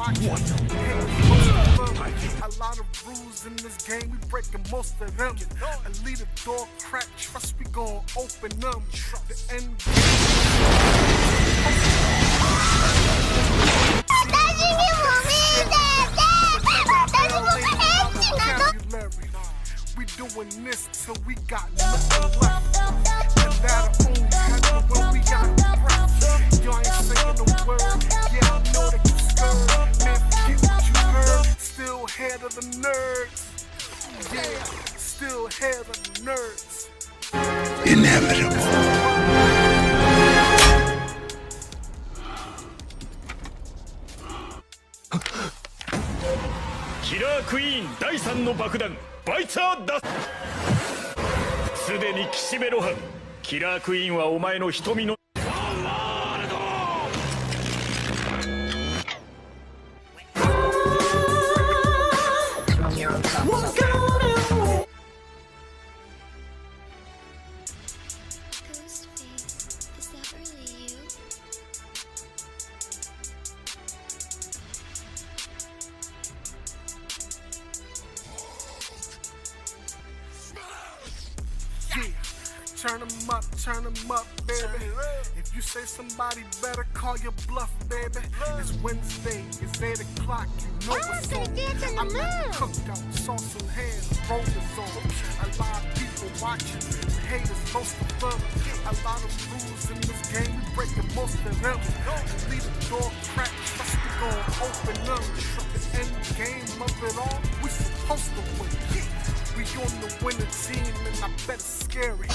A lot of rules in this game, we breaking most of them. A leader door crack, trust we gon' open them. The end we doing this till we got nothing left. And that'll only happen when we got breath. You ain't saying a word, yeah, I know that you scared. Man, forget what you heard, still head of the nerds. Yeah, still head of the nerds. Inevitable. キラークイーン第3の爆弾バイツァーだ。すでに岸辺露伴。キラークイーンはお前の瞳のTurn them up, baby. If you say somebody better call your bluff, baby. It's Wednesday, it's 8 o'clock, you know what's on. I'm at the cookout, sauce in hand, rollers on. A lot of people watching, the haters, most of them. A lot of rules in this game, we breaking most of them. Leave the door crack, trust we gon' open them. The end game of it all, we supposed to win. We on the winning team, and I bet it's scary.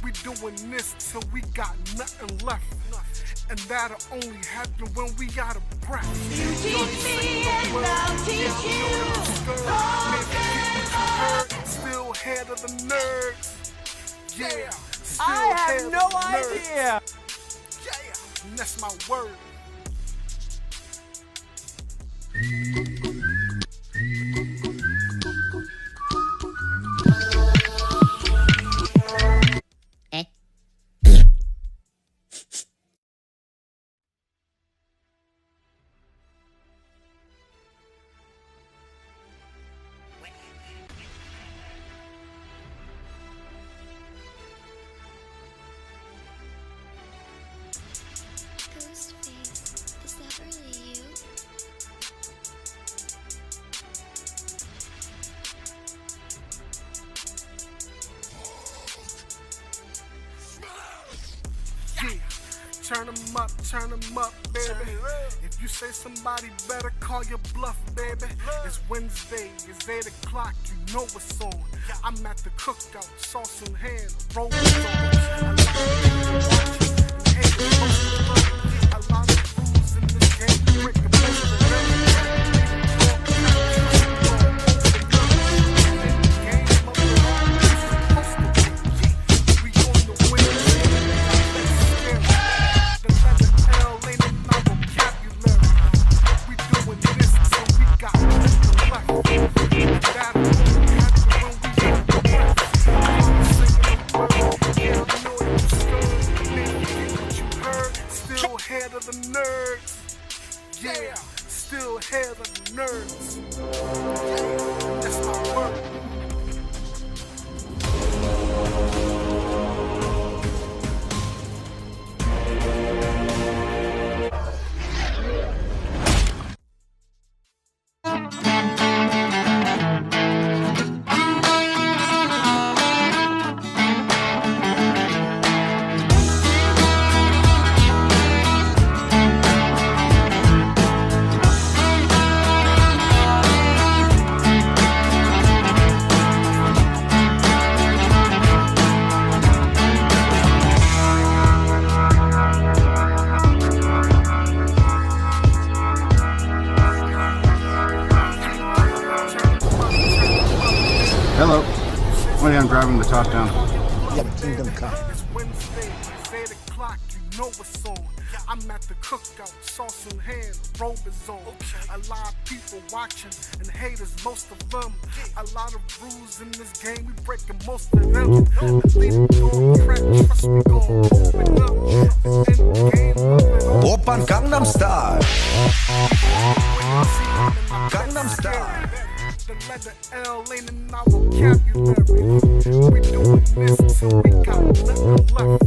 We doing this till we got nothing left. And that'll only happen when we got a breath. You teach me and I'll teach you. Still head of the nerds. Yeah, still I have no idea. Yeah, and that's my word. Turn them up, baby. If you say somebody better call your bluff, baby. It's Wednesday, it's 8 o'clock, you know what's on. I'm at the cookout, sauce in hand, rollers on. A lot of rules in this game, break the most of them. Head of the nerds, yeah, still head of the nerds, yeah, that's my word. Hello. Wait, I'm driving the top down. Yeah, the kingdom come. It's Wednesday, it's 8 o'clock, you know what's on. I'm at the cookout, sauce in hand, robe is on. A lot of people watching and haters, most of them. A lot of rules in this game, we breaking most of them. Lead it on track, trust me, gon' open up. End game of it all. Oppan Gangnam Style. Gangnam Style. The letter L ain't in our vocabulary. We doing this till we got nothing left.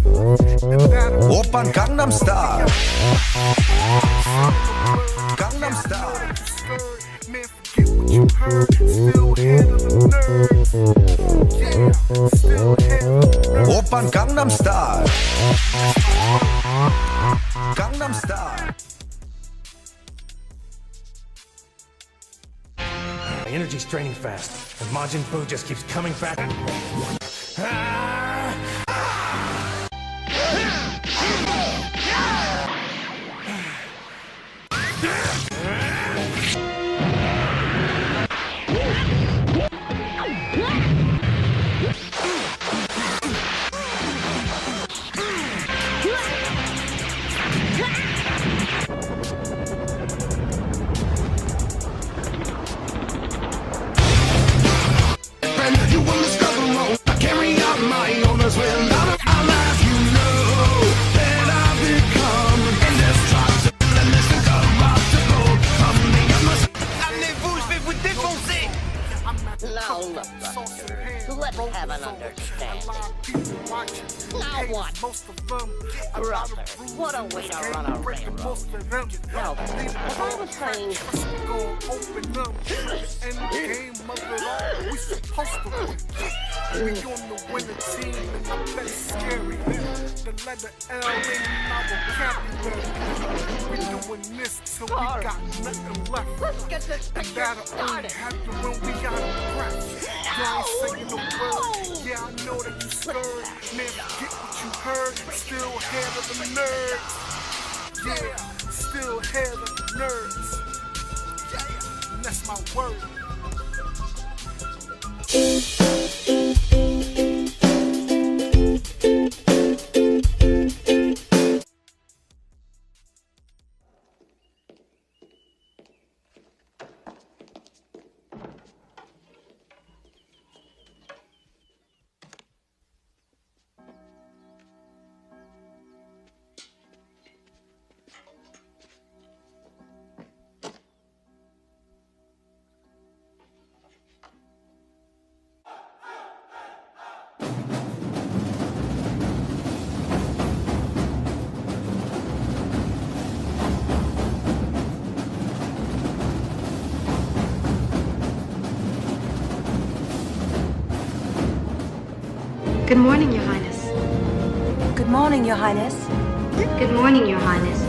And that'll Oppan Gangnam Style. Gangnam Style. man, forget what you heard. Still head of the nerds. Yeah, still head of the nerds. Oppan Gangnam Style. Gangnam Style. My energy's draining fast, and Majin Buu just keeps coming back. You want the struggle mode. I carry out my orders when I'll have you know that I've become indestructible and this incorruptible. Amenez-vous, je vais vous défoncer. Now look, Buster, let's have an understanding. Now what? Brother, what a way to run a railroad. Now, as I was saying, We supposed to win. We on the winning team and I bet it's scary. The letter L ain't in our vocabulary. We doing this till we got nothing left. let's get this And picture that'll only started. happen when we got a breath. You ain't saying no word. Yeah, I know that you scared. Man, forget what you heard. Still head of the nerds. Yeah, still head of the nerds. Yeah, and that's my word. Good morning, Your Highness. Good morning, Your Highness. Good morning, Your Highness.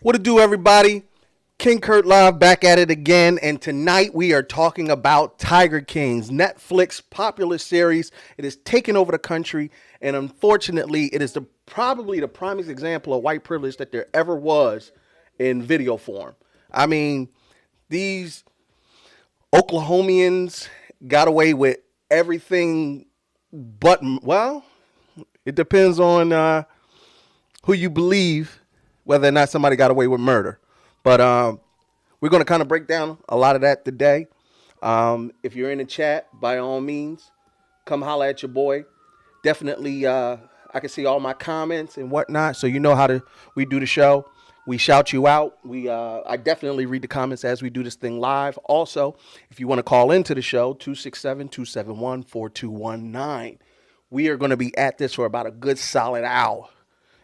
What it do, everybody? King Kurt Live back at it again, and tonight we are talking about Tiger Kings, Netflix popular series. It is taking over the country, and unfortunately, it is probably the primest example of white privilege that there ever was in video form. I mean, these Oklahomians got away with everything but, well, it depends on who you believe, whether or not somebody got away with murder. But we're going to kind of break down a lot of that today. If you're in the chat, by all means, come holler at your boy. Definitely, I can see all my comments and whatnot, so you know how we do the show. We shout you out. I definitely read the comments as we do this thing live. Also, if you want to call into the show, 267-271-4219. We are going to be at this for about a good solid hour,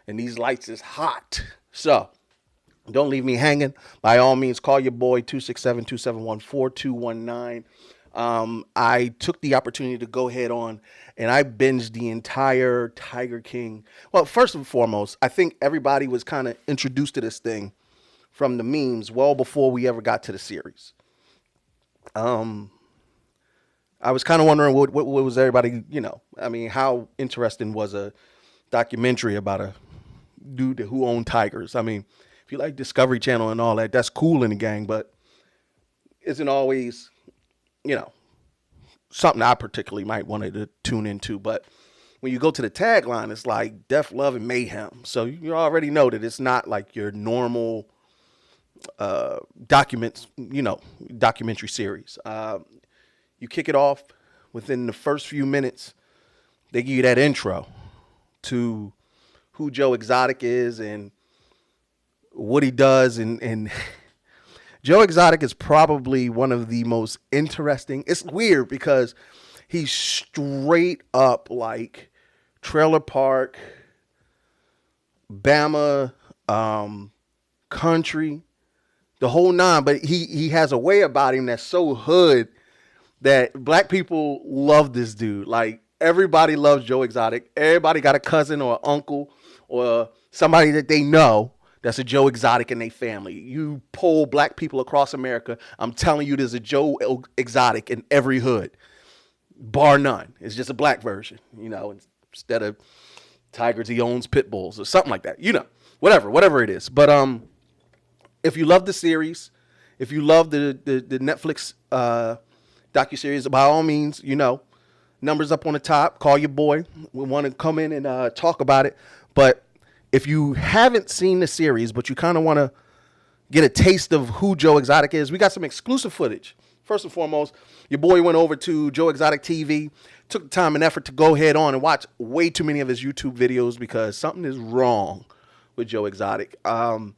and these lights is hot. So don't leave me hanging. By all means, call your boy, 267-271-4219. I took the opportunity to go ahead on and I binged the entire Tiger King. Well, first and foremost, I think everybody was kind of introduced to this thing from the memes well before we ever got to the series. I was kind of wondering what was everybody, I mean, how interesting was a documentary about a dude who owned tigers? I mean, if you like Discovery Channel and all that, that's cool in the gang, but isn't always, something I particularly might want to tune into. But when you go to the tagline, it's like death, love, and mayhem. So you already know that it's not like your normal documentary series. You kick it off within the first few minutes, they give you that intro to who Joe Exotic is and what he does, and Joe Exotic is probably one of the most interesting. It's weird because he's straight up like trailer park, Bama, country, the whole nine. But he has a way about him that's so hood that black people love this dude. Like, everybody loves Joe Exotic. Everybody got a cousin or an uncle or somebody that they know that's a Joe Exotic in their family. You poll black people across America, I'm telling you, there's a Joe Exotic in every hood, bar none. It's just a black version, instead of tigers, he owns pit bulls or something like that, whatever it is. But if you love the series, if you love the Netflix docuseries, by all means, numbers up on the top, call your boy. We want to come in and talk about it. But if you haven't seen the series, but you kind of want to get a taste of who Joe Exotic is, we got some exclusive footage. First and foremost, your boy went over to Joe Exotic TV, took the time and effort to go head on and watch way too many of his YouTube videos because something is wrong with Joe Exotic. I'm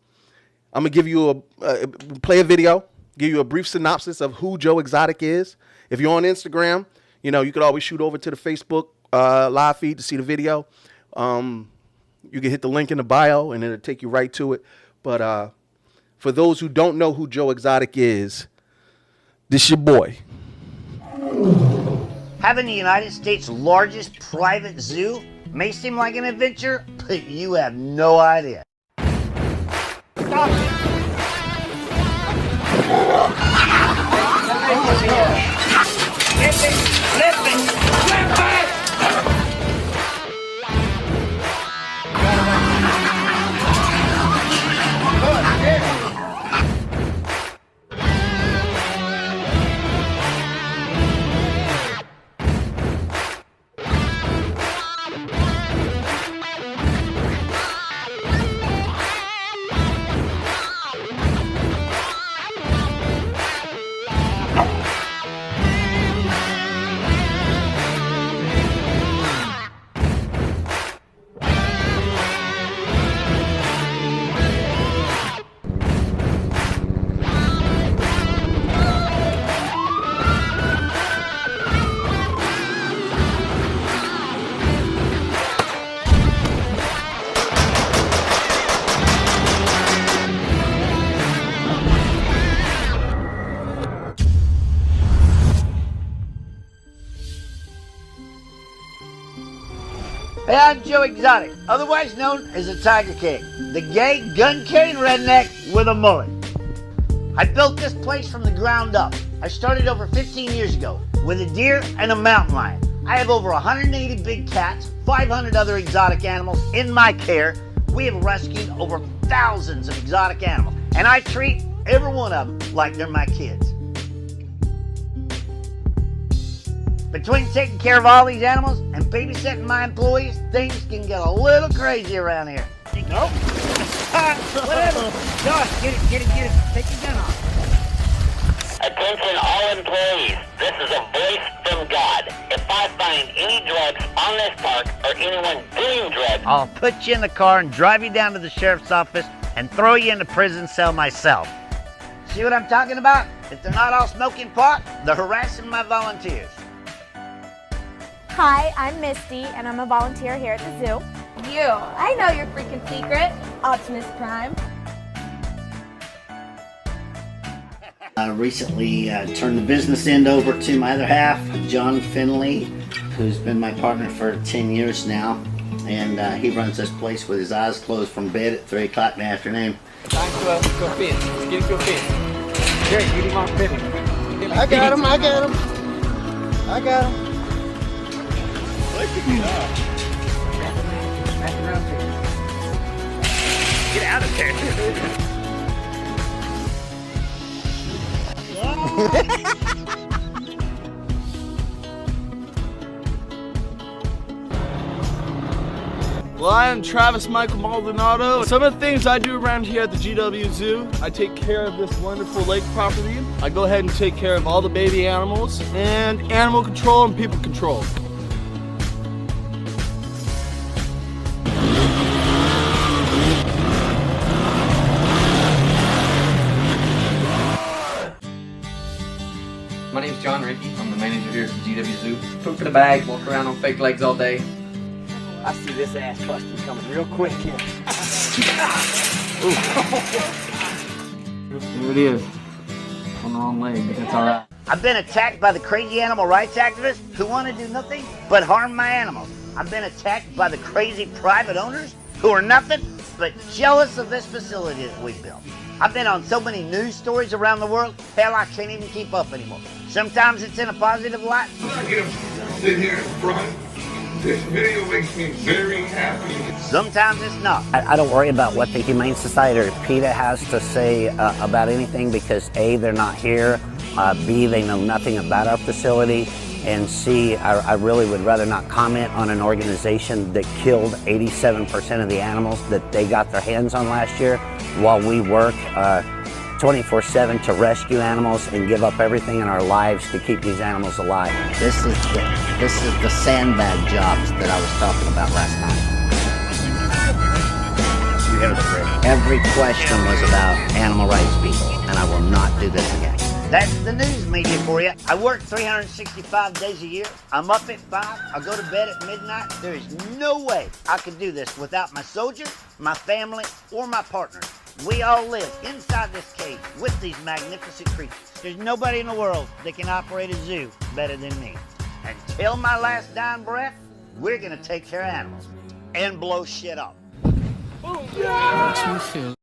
going to give you play a video, give you a brief synopsis of who Joe Exotic is. If you're on Instagram, you could always shoot over to the Facebook live feed to see the video. You can hit the link in the bio and it'll take you right to it. But for those who don't know who Joe Exotic is, this your boy. Having the United States' largest private zoo may seem like an adventure, but you have no idea. Stop it! I'm Joe Exotic, otherwise known as the Tiger King, the gay, gun-carrying redneck with a mullet. I built this place from the ground up. I started over 15 years ago with a deer and a mountain lion. I have over 180 big cats, 500 other exotic animals in my care. We have rescued over thousands of exotic animals, and I treat every one of them like they're my kids. Between taking care of all these animals and babysitting my employees, things can get a little crazy around here. Nope. Whatever. Josh, get it. Take your gun off. Attention all employees. This is a voice from God. If I find any drugs on this park or anyone doing drugs, I'll put you in the car and drive you down to the sheriff's office and throw you in the prison cell myself. See what I'm talking about? If they're not all smoking pot, they're harassing my volunteers. Hi, I'm Misty, and I'm a volunteer here at the zoo. You, I know your freaking secret, Optimus Prime. I recently turned the business end over to my other half, John Finley, who's been my partner for 10 years now. And he runs this place with his eyes closed from bed at 3 o'clock in the afternoon. Time to go fence. Let's get into a fence. Jerry, get him off fence. I got him. Get out of there. Well, I am Travis Michael Maldonado. Some of the things I do around here at the GW Zoo, I take care of this wonderful lake property. I go ahead and take care of all the baby animals and animal control and people control. My name's John Rickey. I'm the manager here at the GW Zoo. Poop in a bag, walk around on fake legs all day. I see this ass busting coming real quick here. There it is. On the wrong leg, but that's alright. I've been attacked by the crazy animal rights activists who want to do nothing but harm my animals. I've been attacked by the crazy private owners who are nothing but jealous of this facility that we built. I've been on so many news stories around the world, hell, I can't even keep up anymore. Sometimes it's in a positive light. I get him sitting here in front. This video makes me very happy. Sometimes it's not. I don't worry about what the Humane Society or PETA has to say about anything because A, they're not here, B, they know nothing about our facility, and C, I really would rather not comment on an organization that killed 87% of the animals that they got their hands on last year while we work 24/7 to rescue animals and give up everything in our lives to keep these animals alive. This is the sandbag jobs that I was talking about last night. Every question was about animal rights people, and I will not do this again. That's the news media for you. I work 365 days a year. I'm up at 5. I go to bed at midnight. There is no way I could do this without my soldiers, my family, or my partners. We all live inside this cage with these magnificent creatures. There's nobody in the world that can operate a zoo better than me. Until my last dying breath, we're gonna take care of animals and blow shit up. Makes me feel.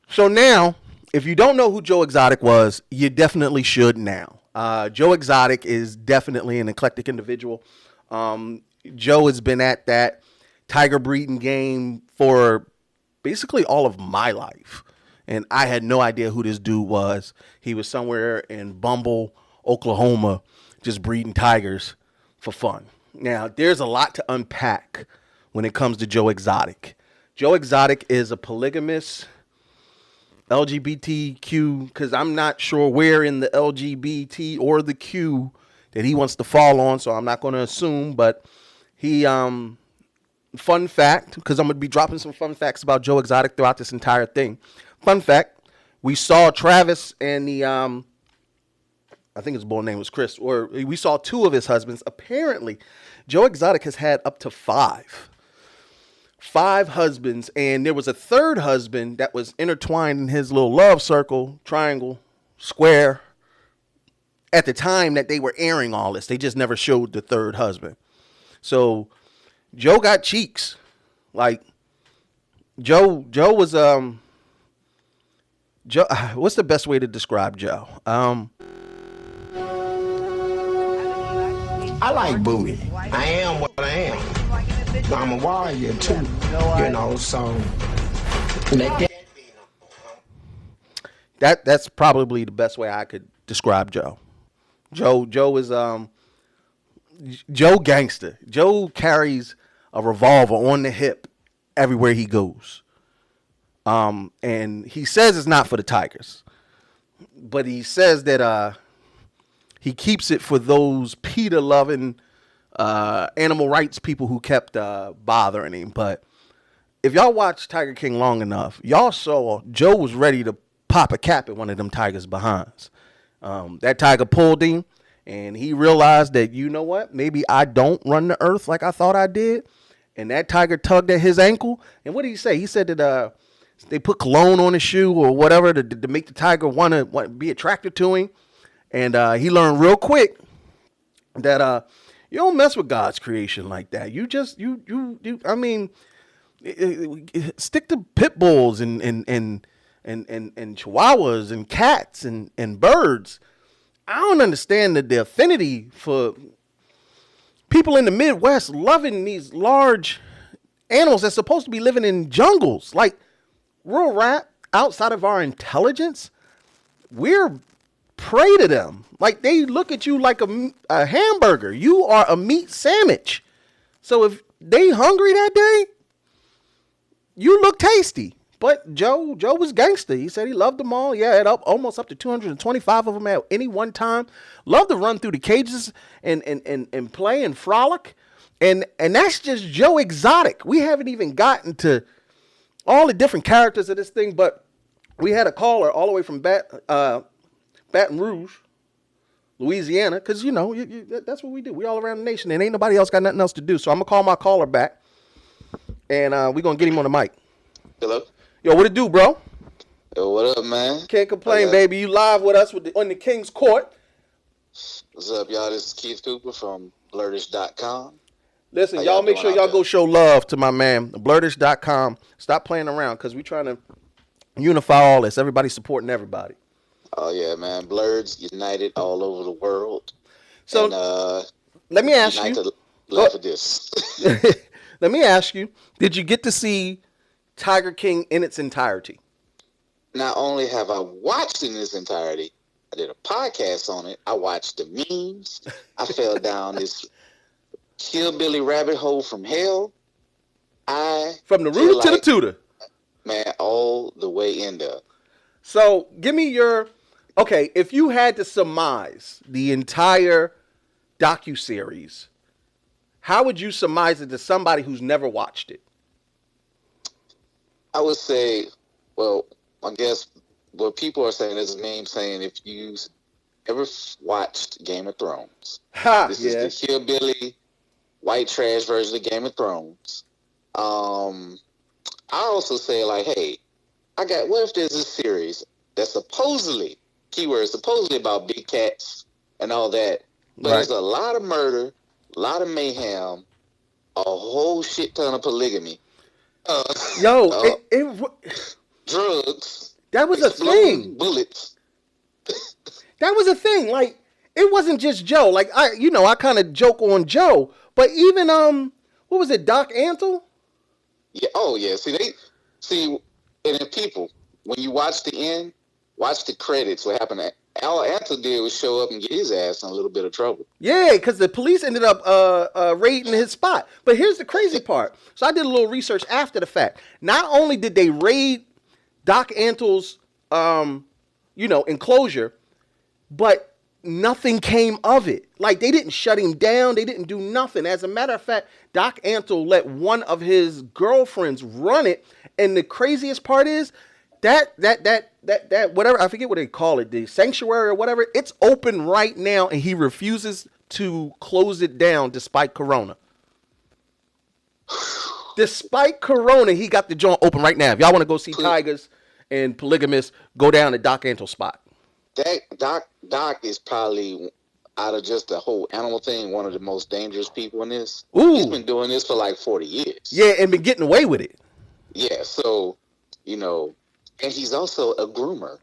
So now, if you don't know who Joe Exotic was, you definitely should now. Joe Exotic is definitely an eclectic individual. Joe has been at that tiger breeding game for basically all of my life. And I had no idea who this dude was. He was somewhere in Bumble, Oklahoma, just breeding tigers for fun. Now, there's a lot to unpack when it comes to Joe Exotic. Joe Exotic is a polygamous LGBTQ, because I'm not sure where in the LGBT or the Q that he wants to fall on, so I'm not going to assume, but he, fun fact, because I'm going to be dropping some fun facts about Joe Exotic throughout this entire thing. Fun fact, we saw Travis and the I think his boy name was Chris, or we saw 2 of his husbands. Apparently, Joe Exotic has had up to 5 husbands, and there was a 3rd husband that was intertwined in his little love circle, triangle, square, at the time that they were airing all this. They just never showed the 3rd husband. So Joe got cheeks. Like Joe was Joe, what's the best way to describe Joe? I like booty. I am what I am. I'm a warrior too, you know, so that's probably the best way I could describe Joe. Joe is Joe gangster. Joe carries a revolver on the hip everywhere he goes. And he says it's not for the tigers, but he says that he keeps it for those PETA loving animal rights people who kept bothering him. But if y'all watched Tiger King long enough, y'all saw Joe was ready to pop a cap at one of them tigers' behinds. That tiger pulled him, and he realized that, you know what, maybe I don't run the earth like I thought I did. And that tiger tugged at his ankle. And what did he say? He said that they put cologne on his shoe or whatever to make the tiger want to be attracted to him. And he learned real quick that you don't mess with God's creation like that. You just I mean, stick to pit bulls and chihuahuas and cats and birds. I don't understand the affinity for people in the Midwest loving these large animals that's supposed to be living in jungles. Like, real rap, outside of our intelligence, we're prey to them. Like, they look at you like a hamburger. You are a meat sandwich. So if they hungry that day, you look tasty. But Joe was gangster. He said he loved them all. Yeah, had almost up to 225 of them at any one time. Loved to run through the cages and play and frolic. And that's just Joe Exotic. We haven't even gotten to all the different characters of this thing, but we had a caller all the way from Baton Rouge, Louisiana, because, you know, that's what we do. We all around the nation, and ain't nobody else got nothing else to do. So I'm going to call my caller back, and we're going to get him on the mic. Hello? Yo, what it do, bro? Yo, what up, man? Can't complain, baby. You live with us on the King's Court. What's up, y'all? This is Keith Cooper from blurtish.com. Listen, y'all make sure y'all go show love to my man, blurtish.com. Stop playing around, because we're trying to unify all this. Everybody's supporting everybody. Oh, yeah, man. Blurs united all over the world. So, and, let me ask you. Laugh at this. Let me ask you, did you get to see Tiger King in its entirety? Not only have I watched in its entirety, I did a podcast on it. I watched the memes. I fell down this hillbilly rabbit hole from hell. From the rooter to the tutor. Man, all the way in there. So, give me your... Okay, if you had to surmise the entire docuseries, how would you surmise it to somebody who's never watched it? I would say, well, I guess what people are saying is a meme saying if you ever watched Game of Thrones, this is the hillbilly white trash version of Game of Thrones. I also say, like, hey, what if there's a series that's supposedly about big cats and all that, but there's a lot of murder, a lot of mayhem, a whole shit ton of polygamy. Drugs. That was a thing. Bullets. That was a thing. Like, it wasn't just Joe. Like, I kind of joke on Joe, but even what was it, Doc Antle? Yeah. Oh yeah. And then people, when you watch the end, watch the credits. What happened? All Antle did was show up and get his ass in a little bit of trouble. Yeah, because the police ended up raiding his spot. But here's the crazy part. So I did a little research after the fact. Not only did they raid Doc Antle's, enclosure, but nothing came of it. Like, they didn't shut him down. They didn't do nothing. As a matter of fact, Doc Antle let one of his girlfriends run it. And the craziest part is, That whatever, I forget what they call it, the sanctuary or whatever, it's open right now, and he refuses to close it down despite Corona. Despite Corona, he got the joint open right now. If y'all want to go see tigers and polygamists, go down to Doc Antle spot. Doc is probably, out of just the whole animal thing, one of the most dangerous people in this. Ooh. He's been doing this for like 40 years. Yeah, and been getting away with it. Yeah, so, you know, and he's also a groomer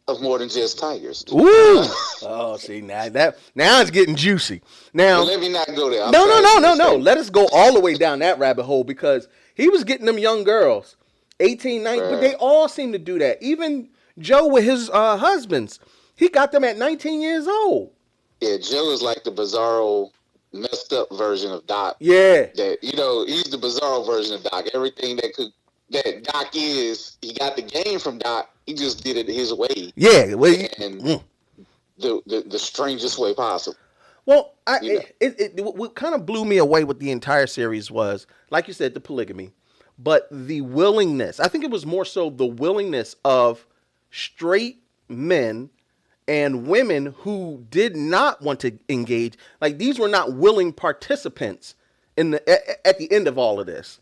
of more than just tigers. Ooh. Oh, see, now it's getting juicy. Now, well, let me not go there. No. Let us go all the way down that rabbit hole, because he was getting them young girls, 18, 19, but they all seem to do that. Even Joe with his husbands, he got them at 19 years old. Yeah, Joe is like the bizarro, messed up version of Doc. Yeah. That, you know, he's the bizarro version of Doc. Everything that Doc is, he got the game from Doc. He just did it his way. Yeah. Well, the strangest way possible. Well, what kind of blew me away with the entire series was, like you said, the polygamy, but the willingness. I think it was more so the willingness of straight men and women who did not want to engage. Like, these were not willing participants at the end of all of this.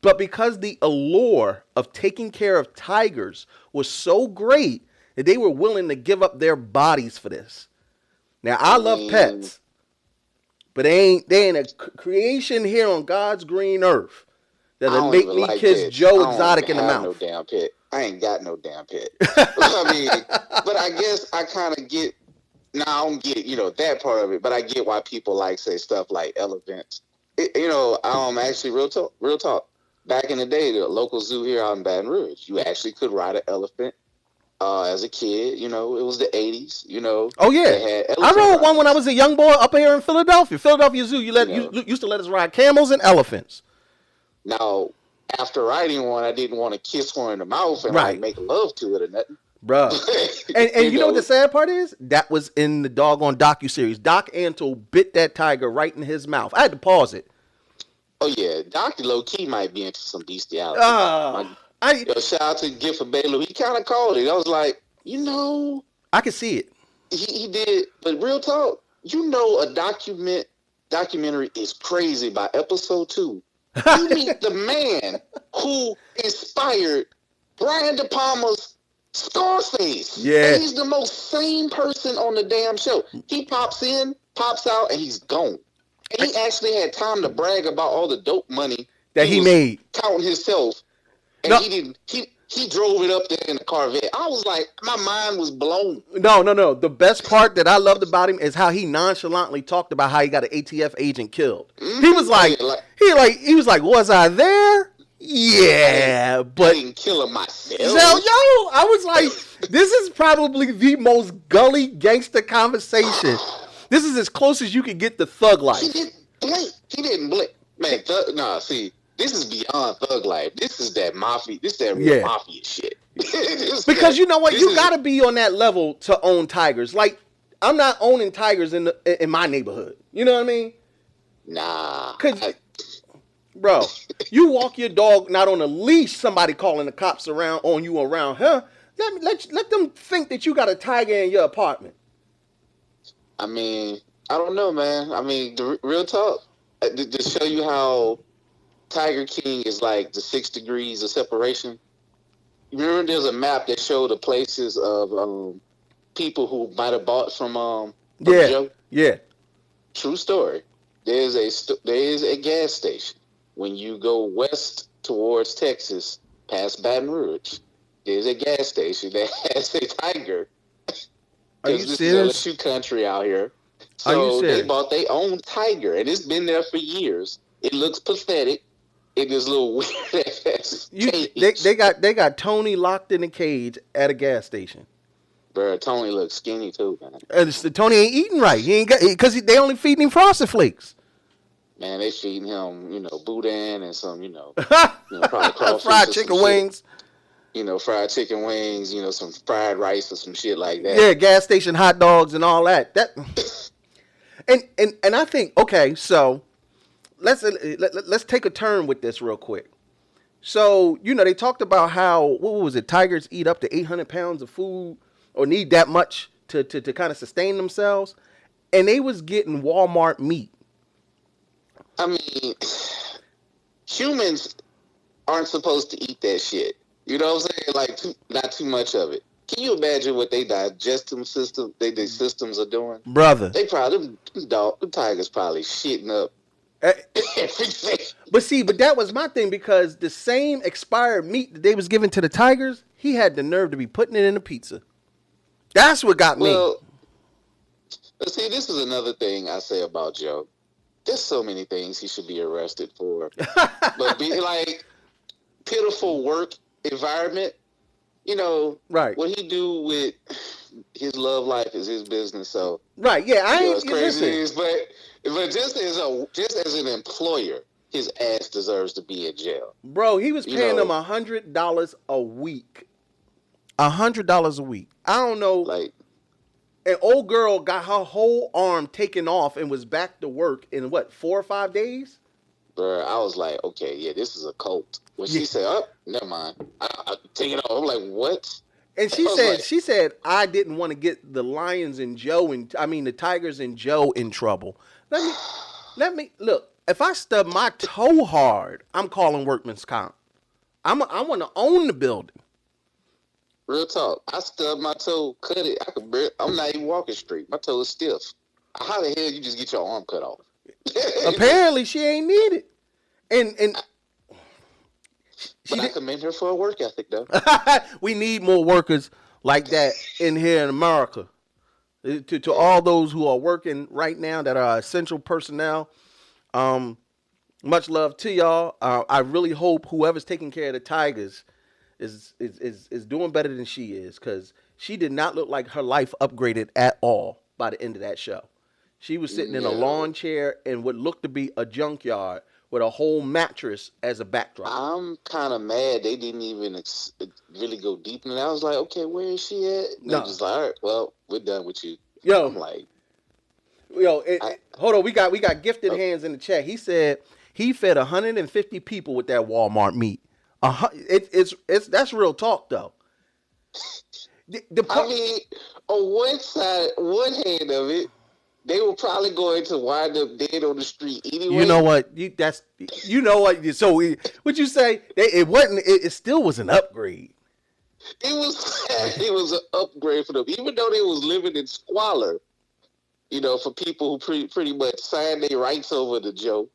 But because the allure of taking care of tigers was so great that they were willing to give up their bodies for this. Now, I love pets, but they ain't a creation here on God's green earth that'll make me kiss Joe Exotic in the mouth. No damn pet. I ain't got no damn pet. I mean, but I guess I kind of get. Now, I don't get, you know, that part of it, but I get why people like say stuff like elephants. You know, actually, real talk. Back in the day, the local zoo here out in Baton Rouge, you actually could ride an elephant as a kid. You know, it was the 80s, you know. Oh, yeah. I rode one when I was a young boy up here in Philadelphia. Philadelphia Zoo, you used to let us ride camels and elephants. Now, after riding one, I didn't want to kiss one in the mouth and like make love to it or nothing. Bruh. and you know what the sad part is? That was in the doggone docuseries. Doc Antle bit that tiger right in his mouth. I had to pause it. Oh, yeah. Dr. Low-Key might be into some bestiality. Shout out to Gifford Baylor. He kind of called it. I was like, you know. I could see it. He did. But real talk, you know, a documentary is crazy by episode 2. You meet the man who inspired Brian De Palma's Scarface. Yeah. And he's the most sane person on the damn show. He pops in, pops out, and he's gone. And he actually had time to brag about all the dope money that he made, counting himself. And he drove it up there in the Corvette. I was like, my mind was blown. No. The best part that I loved about him is how he nonchalantly talked about how he got an ATF agent killed. Mm-hmm. He was like, was I there? Yeah, but I didn't kill him myself. I was like, this is probably the most gully gangster conversation. This is as close as you could get to thug life. He didn't blink. Man, this is beyond thug life. This is that mafia. This is that real mafia shit. Because you know what? You got to be on that level to own tigers. Like, I'm not owning tigers in my neighborhood. You know what I mean? Nah. Bro, you walk your dog not on a leash, somebody calling the cops on you around, huh? Let them think that you got a tiger in your apartment. I mean, I don't know, man. I mean, the real talk, to show you how Tiger King is like the 6 degrees of separation. Remember, there's a map that showed the places of people who might have bought from Joe? Yeah. True story. There is a gas station when you go west towards Texas, past Baton Rouge. There's a gas station that has a tiger. Are you serious? This is LSU country out here. So they bought their own tiger, and it's been there for years. It looks pathetic. It is a little weird. They got Tony locked in a cage at a gas station. Bro, Tony looks skinny too, man. Tony ain't eating right. He ain't got, because they only feeding him Frosted Flakes. Man, they feeding him, boudin and some, probably fried chicken wings. Fried chicken wings, some fried rice or some shit like that. Yeah, gas station hot dogs and all that. And I think, okay, so let's take a turn with this real quick. So, you know, they talked about how, what was it, tigers eat up to 800 pounds of food or need that much to kind of sustain themselves. And they was getting Walmart meat. I mean, humans aren't supposed to eat that shit. You know what I'm saying? Like, not too much of it. Can you imagine what they digestive system, their systems are doing? Brother. They probably, the tigers probably shitting up everything. But that was my thing, because the same expired meat that they was giving to the tigers, he had the nerve to be putting it in a pizza. That's what got me. But see, this is another thing I say about Joe. There's so many things he should be arrested for. But be like, pitiful work environment, you know, right? What he do with his love life is his business. So right, yeah, I ain't as crazy as it is, but just as an employer, his ass deserves to be in jail. Bro, he was paying them $100 a week. $100 a week. I don't know. Like, an old girl got her whole arm taken off and was back to work in what, 4 or 5 days? Bro, I was like, okay, yeah, this is a cult. When she said, "Oh, never mind," I take it off. I'm like, what? And she said, I didn't want to get the Lions and the Tigers and Joe in trouble. Let me look. If I stub my toe hard, I'm calling workman's comp. I want to own the building. Real talk. I stubbed my toe, cut it. I'm not even walking straight. My toe is stiff. How the hell you just get your arm cut off? Apparently, she ain't need it. But I commend her for her work ethic, though. We need more workers like that in here in America. To all those who are working right now that are essential personnel, much love to y'all. I really hope whoever's taking care of the Tigers is doing better than she is, because she did not look like her life upgraded at all by the end of that show. She was sitting in a lawn chair in what looked to be a junkyard with a whole mattress as a backdrop. I'm kind of mad they didn't even really go deep in it. I was like, okay, where is she at? And they're just like, all right, well, we're done with you. Yo, I'm like, hold on, we got gifted hands in the chat. He said he fed 150 people with that Walmart meat. That's real talk, though. I mean, on one hand of it, they were probably going to wind up dead on the street anyway. You know what? So what you say? It still was an upgrade. It was an upgrade for them, even though they was living in squalor. You know, for people who pretty much signed their rights over to Joe,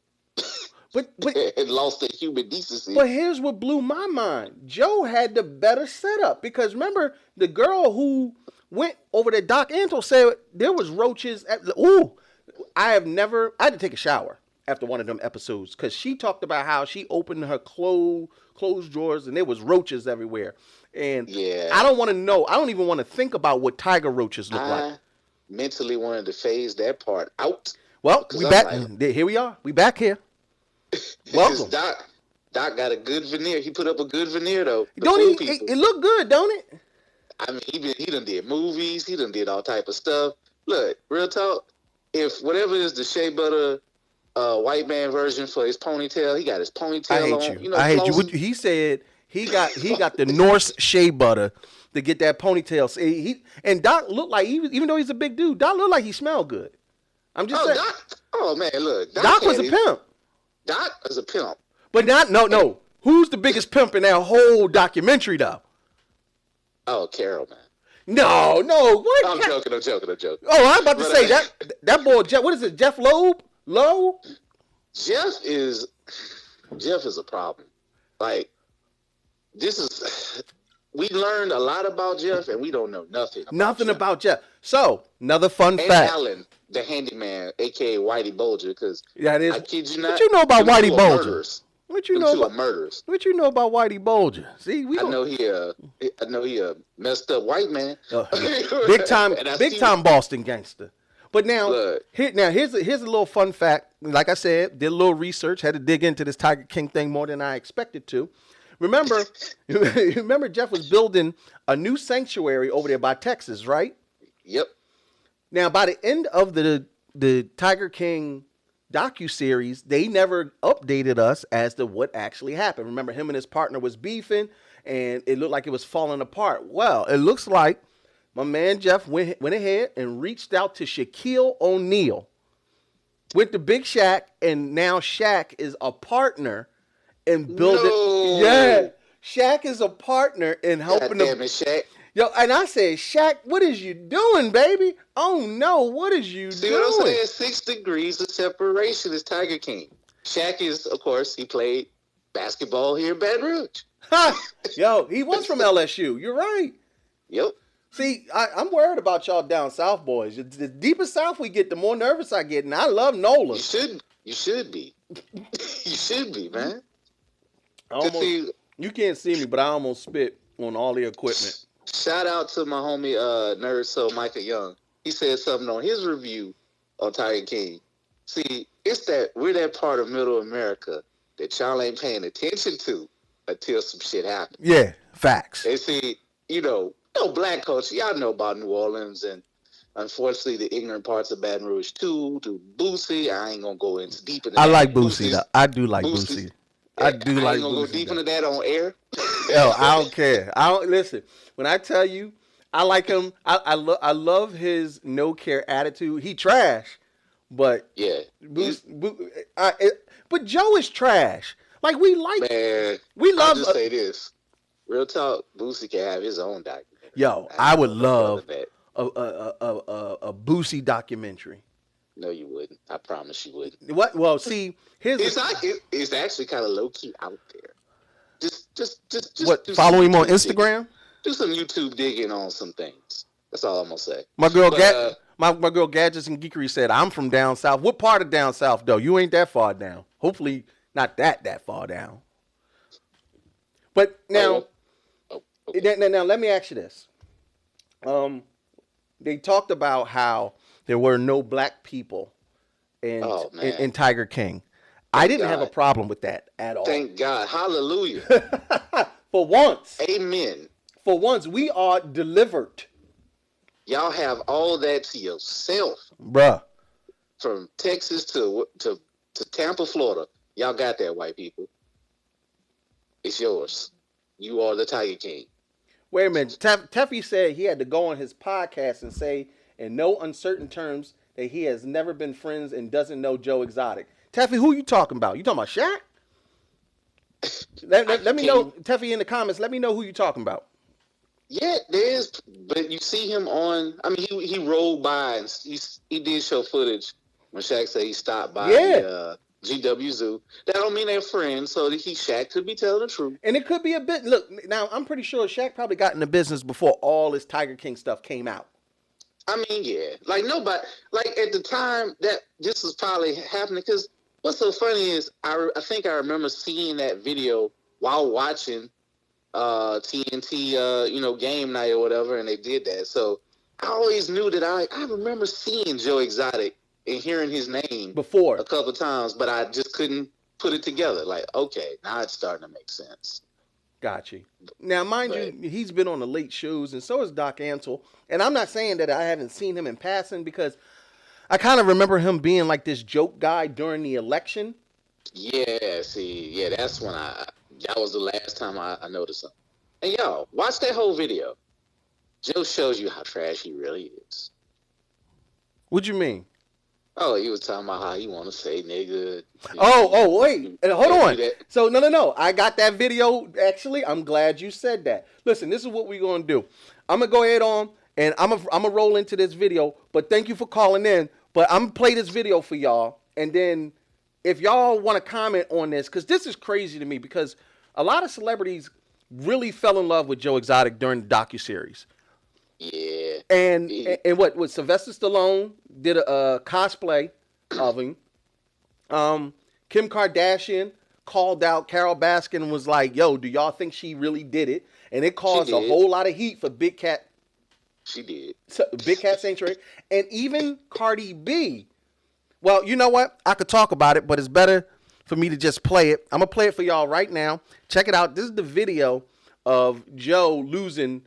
but and lost their human decency. But here's what blew my mind: Joe had the better setup, because remember the girl who went over to Doc Antle said there was roaches. I had to take a shower after one of them episodes, because she talked about how she opened her clothes drawers and there was roaches everywhere. And I don't want to know. I don't even want to think about what tiger roaches look like. Mentally wanted to phase that part out. Well, we back. Here we are. We back here. Welcome. Doc got a good veneer. He put up a good veneer, though. Don't he? It looked good, don't it? I mean, he done did movies. He done did all type of stuff. Look, real talk. If whatever is the shea butter white man version for his ponytail, he got his ponytail on. You know, I hate you. He said he got the Norse shea butter to get that ponytail. And Doc looked like, even though he's a big dude, Doc looked like he smelled good. I'm just saying. Man, look. Doc was a pimp. Doc is a pimp. But no. Who's the biggest pimp in that whole documentary, though? Oh, Carol, man. No. What? I'm joking. Oh, I'm about to say that boy, Jeff, what is it, Jeff Loeb? Jeff is a problem. Like, we learned a lot about Jeff, and we don't know nothing about Jeff. So, another fun fact. Alan, the handyman, a.k.a. Whitey Bulger, because I kid you not. What you know about Whitey Bulger? Murders. What you know about murders? What you know about Whitey Bulger? See, I know he a messed up white man, big time Boston gangster. But here's a little fun fact. Like I said, did a little research, had to dig into this Tiger King thing more than I expected to. Remember Jeff was building a new sanctuary over there by Texas, right? Yep. Now, by the end of the Tiger King DOCUSERIES, they never updated us as to what actually happened. Remember, him and his partner was beefing, and it looked like it was falling apart. Well, it looks like my man Jeff went ahead and reached out to Shaquille O'Neal, went to Big Shaq, and now Shaq is a partner in building. No. Yeah, Shaq is a partner in helping them. Shaq. Yo, and I said, Shaq, what is you doing, baby? Oh no, what is you doing? See what I'm saying? 6 degrees of separation is Tiger King. Shaq is, of course, he played basketball here in Baton Rouge. Yo, he was from LSU. You're right. Yep. See, I'm worried about y'all down south boys. The deeper south we get, the more nervous I get, and I love NOLA. You should be. You should be, man. You can't see me, but I almost spit on all the equipment. Shout out to my homie Nerd Soul Micah Young. He said something on his review on Tiger King. See, it's that we're that part of Middle America that y'all ain't paying attention to until some shit happens. Yeah, facts. They see, black culture. Y'all know about New Orleans and unfortunately the ignorant parts of Baton Rouge too. To Boosie, I ain't gonna go into deep into. I like Boosie. Though. I do like Boosie. I do like Boosie. I ain't gonna go deep into that on air. Yo, I don't care. I don't listen. When I tell you, I like him. I love his no care attitude. He trash, but yeah. But Joe is trash. Like we like. Man, we love. I'll just say this. Real talk. Boosie can have his own documentary. Yo, I would love a Boosie documentary. No, you wouldn't. I promise you wouldn't. What? Well, see, it's actually kind of low key out there. Just what? Follow him on Instagram. Do some YouTube digging on some things. That's all I'm gonna say. My girl, my girl Gadgets and Geekery said, "I'm from down south." What part of down south though? You ain't that far down. Hopefully, not that far down. But now, now let me ask you this. They talked about how there were no black people in Tiger King. I didn't have a problem with that at all. Thank God. Hallelujah. For once. Amen. For once, we are delivered. Y'all have all that to yourself. Bruh. From Texas to Tampa, Florida. Y'all got that, white people. It's yours. You are the Tiger King. Wait a minute. Teffy said he had to go on his podcast and say in no uncertain terms that he has never been friends and doesn't know Joe Exotic. Teffy, who you talking about? You talking about Shaq? Let me know, Teffy, in the comments. Let me know who you talking about. Yeah, there is, but you see him on. I mean, he rolled by and he did show footage when Shaq said he stopped by the GW Zoo. That don't mean they're friends, so Shaq could be telling the truth. And it could be a bit. Look, now I'm pretty sure Shaq probably got in the business before all this Tiger King stuff came out. I mean, yeah, like nobody, like at the time that this was probably happening. Because what's so funny is I think I remember seeing that video while watching TNT, game night or whatever, and they did that. So I always knew that I remember seeing Joe Exotic and hearing his name before a couple of times, but I just couldn't put it together. Like, okay, now it's starting to make sense. Got you. Now, mind you, he's been on the late shows, and so is Doc Ansel. And I'm not saying that I haven't seen him in passing, because I kind of remember him being like this joke guy during the election. Yeah, see, that's when that was the last time I noticed him. And y'all, watch that whole video. Joe shows you how trash he really is. What you mean? Oh, he was talking about how he want to say nigga. Oh, wait. Hold on. So, no. I got that video. Actually, I'm glad you said that. Listen, this is what we're going to do. I'm going to go ahead on, and I'm going to roll into this video. But thank you for calling in. But I'm going to play this video for y'all. And then if y'all want to comment on this, because this is crazy to me, because a lot of celebrities really fell in love with Joe Exotic during the docuseries. Yeah. And what Sylvester Stallone did a cosplay of him. Kim Kardashian called out Carol Baskin and was like, yo, do y'all think she really did it? And it caused a whole lot of heat for Big Cat. She did. Big Cat Sanctuary. And even Cardi B. Well, you know what? I could talk about it, but it's better for me to just play it. I'm going to play it for y'all right now. Check it out. This is the video of Joe losing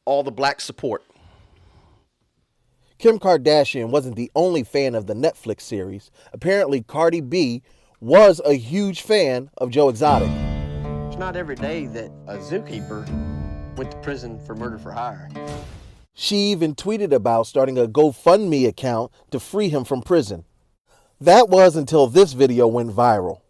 all the black support. Kim Kardashian wasn't the only fan of the Netflix series. Apparently, Cardi B was a huge fan of Joe Exotic. It's not every day that a zookeeper went to prison for murder for hire. She even tweeted about starting a GoFundMe account to free him from prison. That was until this video went viral.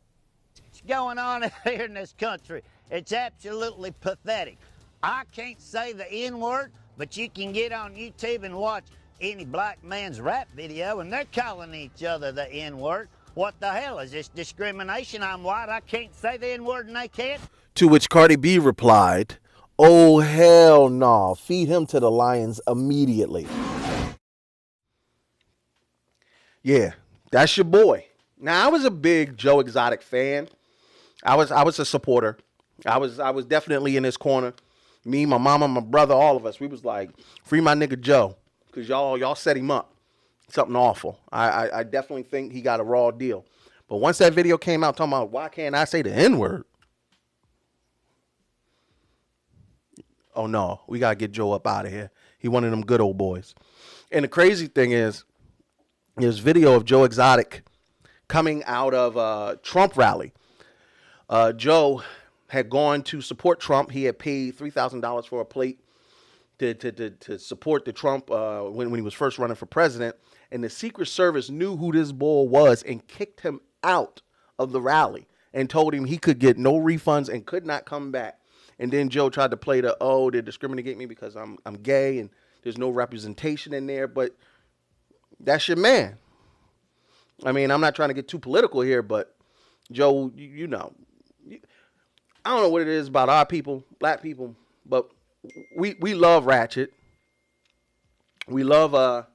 What's going on here in this country? It's absolutely pathetic. I can't say the N-word, but you can get on YouTube and watch any black man's rap video, and they're calling each other the N-word. What the hell? Is this discrimination? I'm white, I can't say the N-word and they can't? To which Cardi B replied, "Oh, hell no. Feed him to the lions immediately." Yeah, that's your boy. Now, I was a big Joe Exotic fan. I was a supporter. I was definitely in his corner. Me, my mama, my brother, all of us. We was like, free my nigga Joe, because y'all set him up. Something awful. I definitely think he got a raw deal. But once that video came out talking about why can't I say the N-word? Oh no, we gotta get Joe up out of here. He one of them good old boys. And the crazy thing is, there's video of Joe Exotic coming out of a Trump rally. Joe had gone to support Trump. He had paid $3,000 for a plate to support the Trump when he was first running for president. And the Secret Service knew who this bull was and kicked him out of the rally and told him he could get no refunds and could not come back. And then Joe tried to play they discriminate me because I'm gay and there's no representation in there. But that's your man. I mean, I'm not trying to get too political here, but Joe, you know, I don't know what it is about our people, black people, but we love ratchet. We love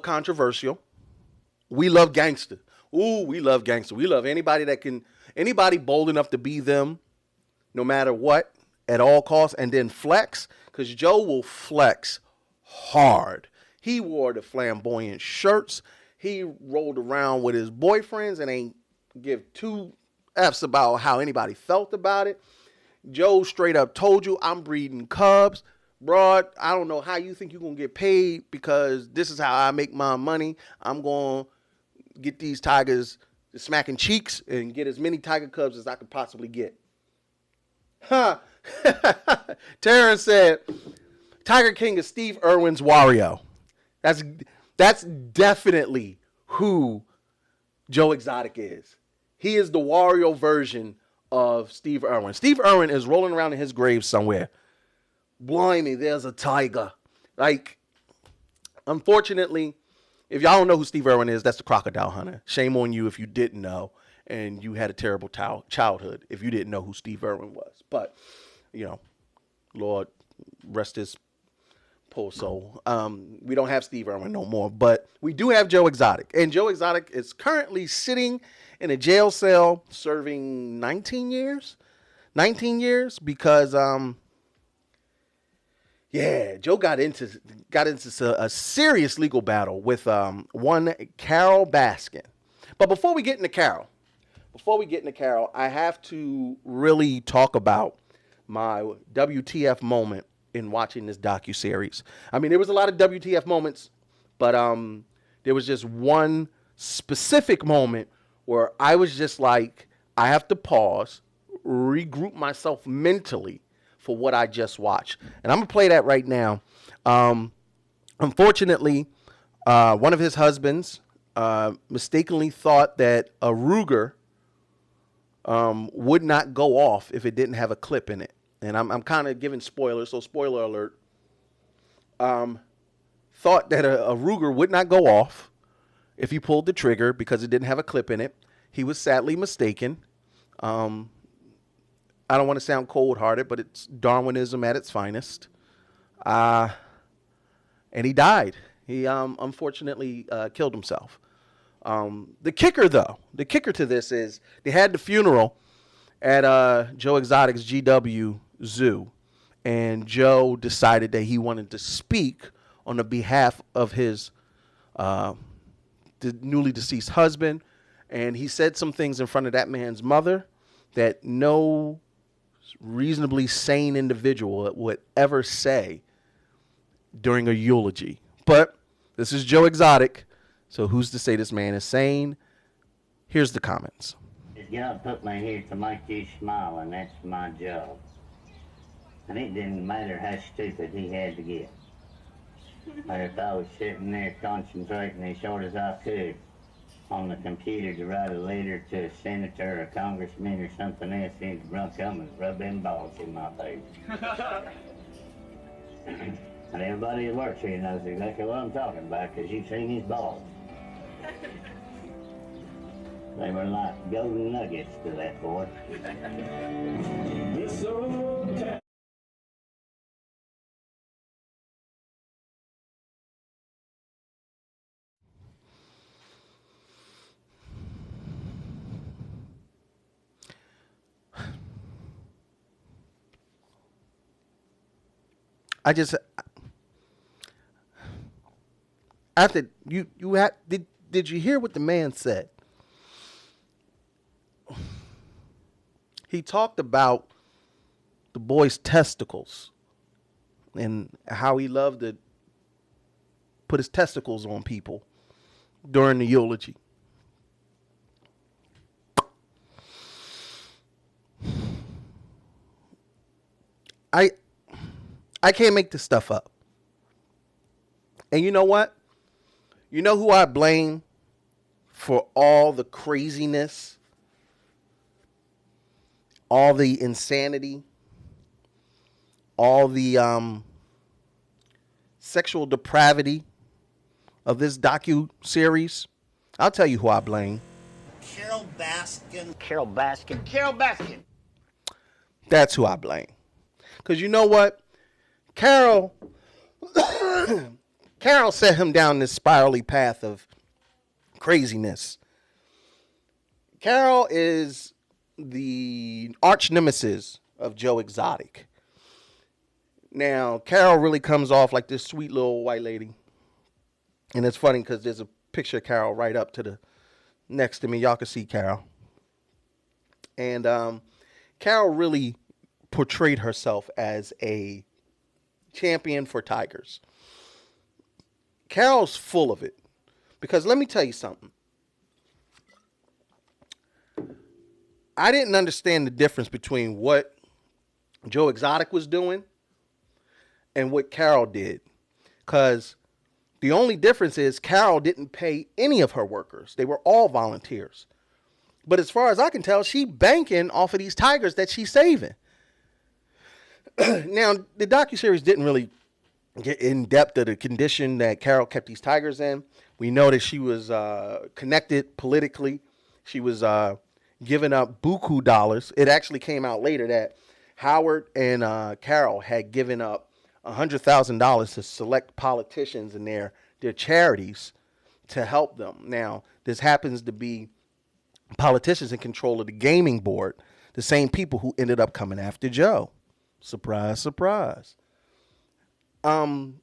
controversial. We love gangster. Ooh, we love gangster. We love anybody bold enough to be them, no matter what, at all costs, and then flex, because Joe will flex hard. He wore the flamboyant shirts. He rolled around with his boyfriends and ain't give two F's about how anybody felt about it. Joe straight up told you, I'm breeding cubs. Broad, I don't know how you think you're going to get paid because this is how I make my money. I'm going to get these tigers smacking cheeks and get as many tiger cubs as I could possibly get. Huh. Terrence said, Tiger King is Steve Irwin's Wario. That's definitely who Joe Exotic is. He is the Wario version of Steve Irwin. Steve Irwin is rolling around in his grave somewhere. Blimey, there's a tiger. Like, unfortunately, if y'all don't know who Steve Irwin is, that's the crocodile hunter. Shame on you if you didn't know, and you had a terrible childhood if you didn't know who Steve Irwin was. But, you know, Lord rest his poor soul. We don't have Steve Irwin no more, but we do have Joe Exotic. And Joe Exotic is currently sitting in a jail cell serving 19 years. 19 years because, yeah, Joe got into a serious legal battle with one Carol Baskin. But before we get into Carol, I have to really talk about my WTF moment in watching this docuseries. I mean, there was a lot of WTF moments, but there was just one specific moment where I was just like, I have to pause, regroup myself mentally for what I just watched. And I'm going to play that right now. Unfortunately, one of his husbands mistakenly thought that a Ruger would not go off if it didn't have a clip in it. And I'm kind of giving spoilers, so spoiler alert. Thought that a Ruger would not go off if he pulled the trigger because it didn't have a clip in it. He was sadly mistaken. I don't want to sound cold-hearted, but it's Darwinism at its finest. And he died. He unfortunately killed himself. The kicker to this is they had the funeral at Joe Exotic's GW Zoo, and Joe decided that he wanted to speak on the behalf of his the newly deceased husband, and he said some things in front of that man's mother that no reasonably sane individual would ever say during a eulogy. But this is Joe Exotic, so who's to say this man is sane? Here's the comments. God put me here to make you smile, and that's my job. And it didn't matter how stupid he had to get. But if I was sitting there concentrating as short as I could on the computer to write a letter to a senator or a congressman or something else, he'd come and rub them balls in my face. And everybody who works here knows exactly what I'm talking about, because you've seen his balls. They were like golden nuggets to that boy. After you had did you hear what the man said? He talked about the boy's testicles and how he loved to put his testicles on people during the eulogy. I can't make this stuff up. And you know what? You know who I blame for all the craziness, all the insanity, all the sexual depravity of this docu-series? I'll tell you who I blame. Carol Baskin. Carol Baskin. Carol Baskin. That's who I blame. Because you know what? Carol set him down this spirally path of craziness. Carol is the arch nemesis of Joe Exotic. Now, Carol really comes off like this sweet little white lady. And it's funny because there's a picture of Carol right up to the next to me. Y'all can see Carol. And Carol really portrayed herself as a champion for tigers. Carol's full of it. Because let me tell you something. I didn't understand the difference between what Joe Exotic was doing and what Carol did. Because the only difference is Carol didn't pay any of her workers. They were all volunteers. But as far as I can tell, she banking off of these tigers that she's saving. Now, the docuseries didn't really get in depth of the condition that Carol kept these tigers in. We know that she was connected politically. She was giving up buku dollars. It actually came out later that Howard and Carol had given up $100,000 to select politicians and their charities to help them. Now, this happens to be politicians in control of the gaming board, the same people who ended up coming after Joe. Surprise, surprise. End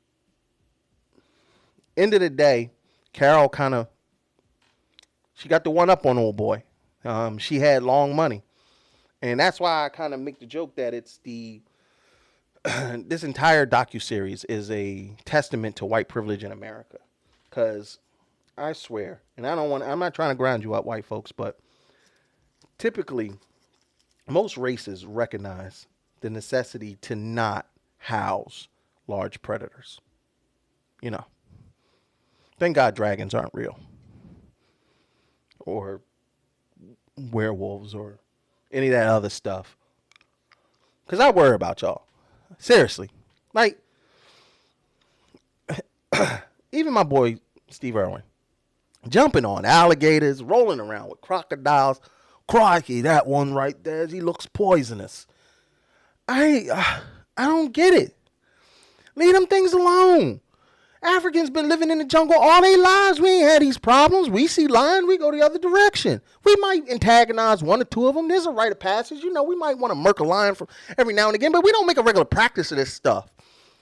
of the day, Carol she got the one up on old boy. She had long money. And that's why I kind of make the joke that it's this entire docuseries is a testament to white privilege in America. Because I swear, and I'm not trying to ground you up, white folks, but typically most races recognize the necessity to not house large predators. You know, thank God dragons aren't real, or werewolves, or any of that other stuff. Because I worry about y'all. Seriously. Like, even my boy Steve Irwin, jumping on alligators, rolling around with crocodiles. Crikey, that one right there, he looks poisonous. I don't get it. Leave them things alone. Africans been living in the jungle all their lives. We ain't had these problems. We see lion, we go the other direction. We might antagonize one or two of them. There's a rite of passage. You know, we might want to murk a lion from every now and again, but we don't make a regular practice of this stuff.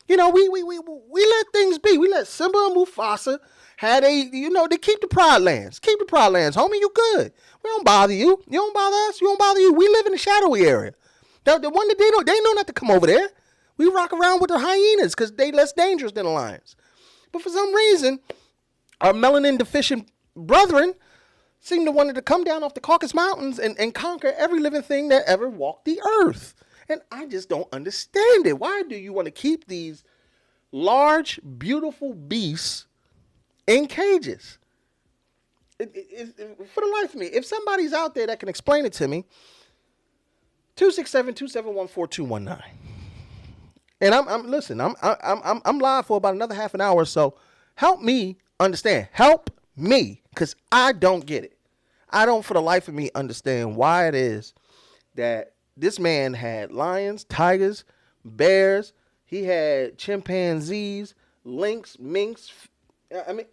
You know, we let things be. We let Simba and Mufasa had they keep the pride lands. Keep the pride lands, homie. You good. We don't bother you. You don't bother us. You don't bother you. We live in the shadowy area. The one that they know not to come over there. We rock around with the hyenas because they less dangerous than the lions. But for some reason, our melanin deficient brethren seem to want to come down off the Caucasus Mountains and conquer every living thing that ever walked the earth. And I just don't understand it. Why do you want to keep these large, beautiful beasts in cages? For the life of me, if somebody's out there that can explain it to me, 267-271-4219. And I'm live for about another half an hour or so. Help me understand. Help me, because I don't get it. I don't, for the life of me, understand why it is that this man had lions, tigers, bears. He had chimpanzees, lynx, minks. I mean,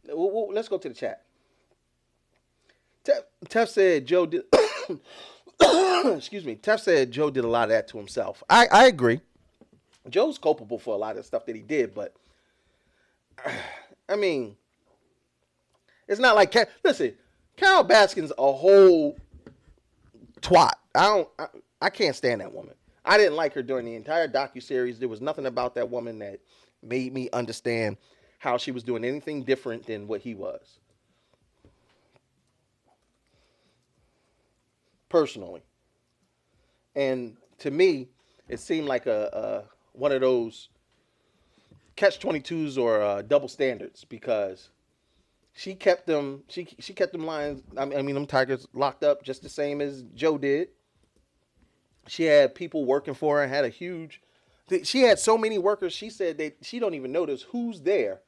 let's go to the chat. Tef said Joe did. Excuse me. Tef said Joe did a lot of that to himself. I agree. Joe's culpable for a lot of the stuff that he did, but I mean, it's not like listen. Carol Baskin's a whole twat. I can't stand that woman. I didn't like her during the entire docuseries. There was nothing about that woman that made me understand how she was doing anything different than what he was. Personally. And to me, it seemed like a one of those catch-22s or double standards, because she kept them lions, I mean them tigers locked up just the same as Joe did. She had people working for her, had a huge, she had so many workers, she said that she don't even notice who's there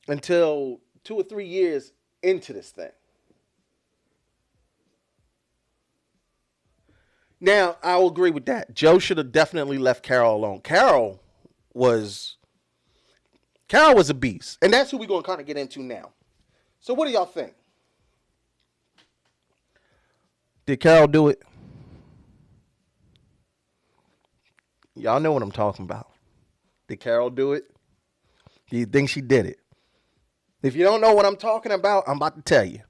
until 2 or 3 years into this thing. Now, I will agree with that. Joe should have definitely left Carol alone. Carol was a beast. And that's who we're going to kind of get into now. So what do y'all think? Did Carol do it? Y'all know what I'm talking about. Did Carol do it? Do you think she did it? If you don't know what I'm talking about, I'm about to tell you.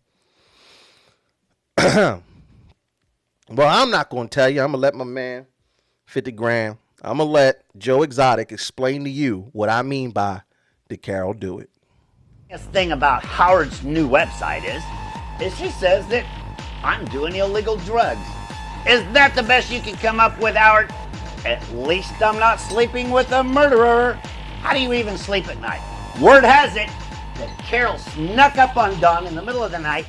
Well, I'm not going to tell you. I'm going to let my man, 50 grand. I'm going to let Joe Exotic explain to you what I mean by did Carol do it. The thing about Howard's new website is he says that I'm doing illegal drugs. Is that the best you can come up with, Howard? At least I'm not sleeping with a murderer. How do you even sleep at night? Word has it that Carol snuck up on Don in the middle of the night,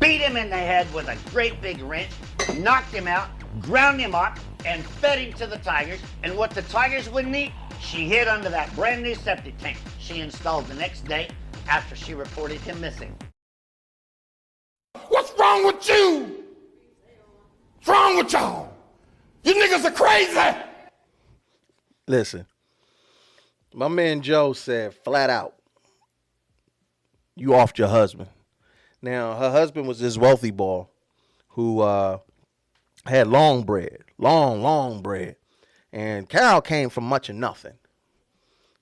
beat him in the head with a great big wrench, knocked him out, ground him up, and fed him to the tigers. And what the tigers wouldn't eat, she hid under that brand new septic tank she installed the next day after she reported him missing. What's wrong with you? What's wrong with y'all? You niggas are crazy. Listen, my man Joe said flat out, you offed your husband. Now, her husband was this wealthy boy who had long bread. And Carol came from much of nothing.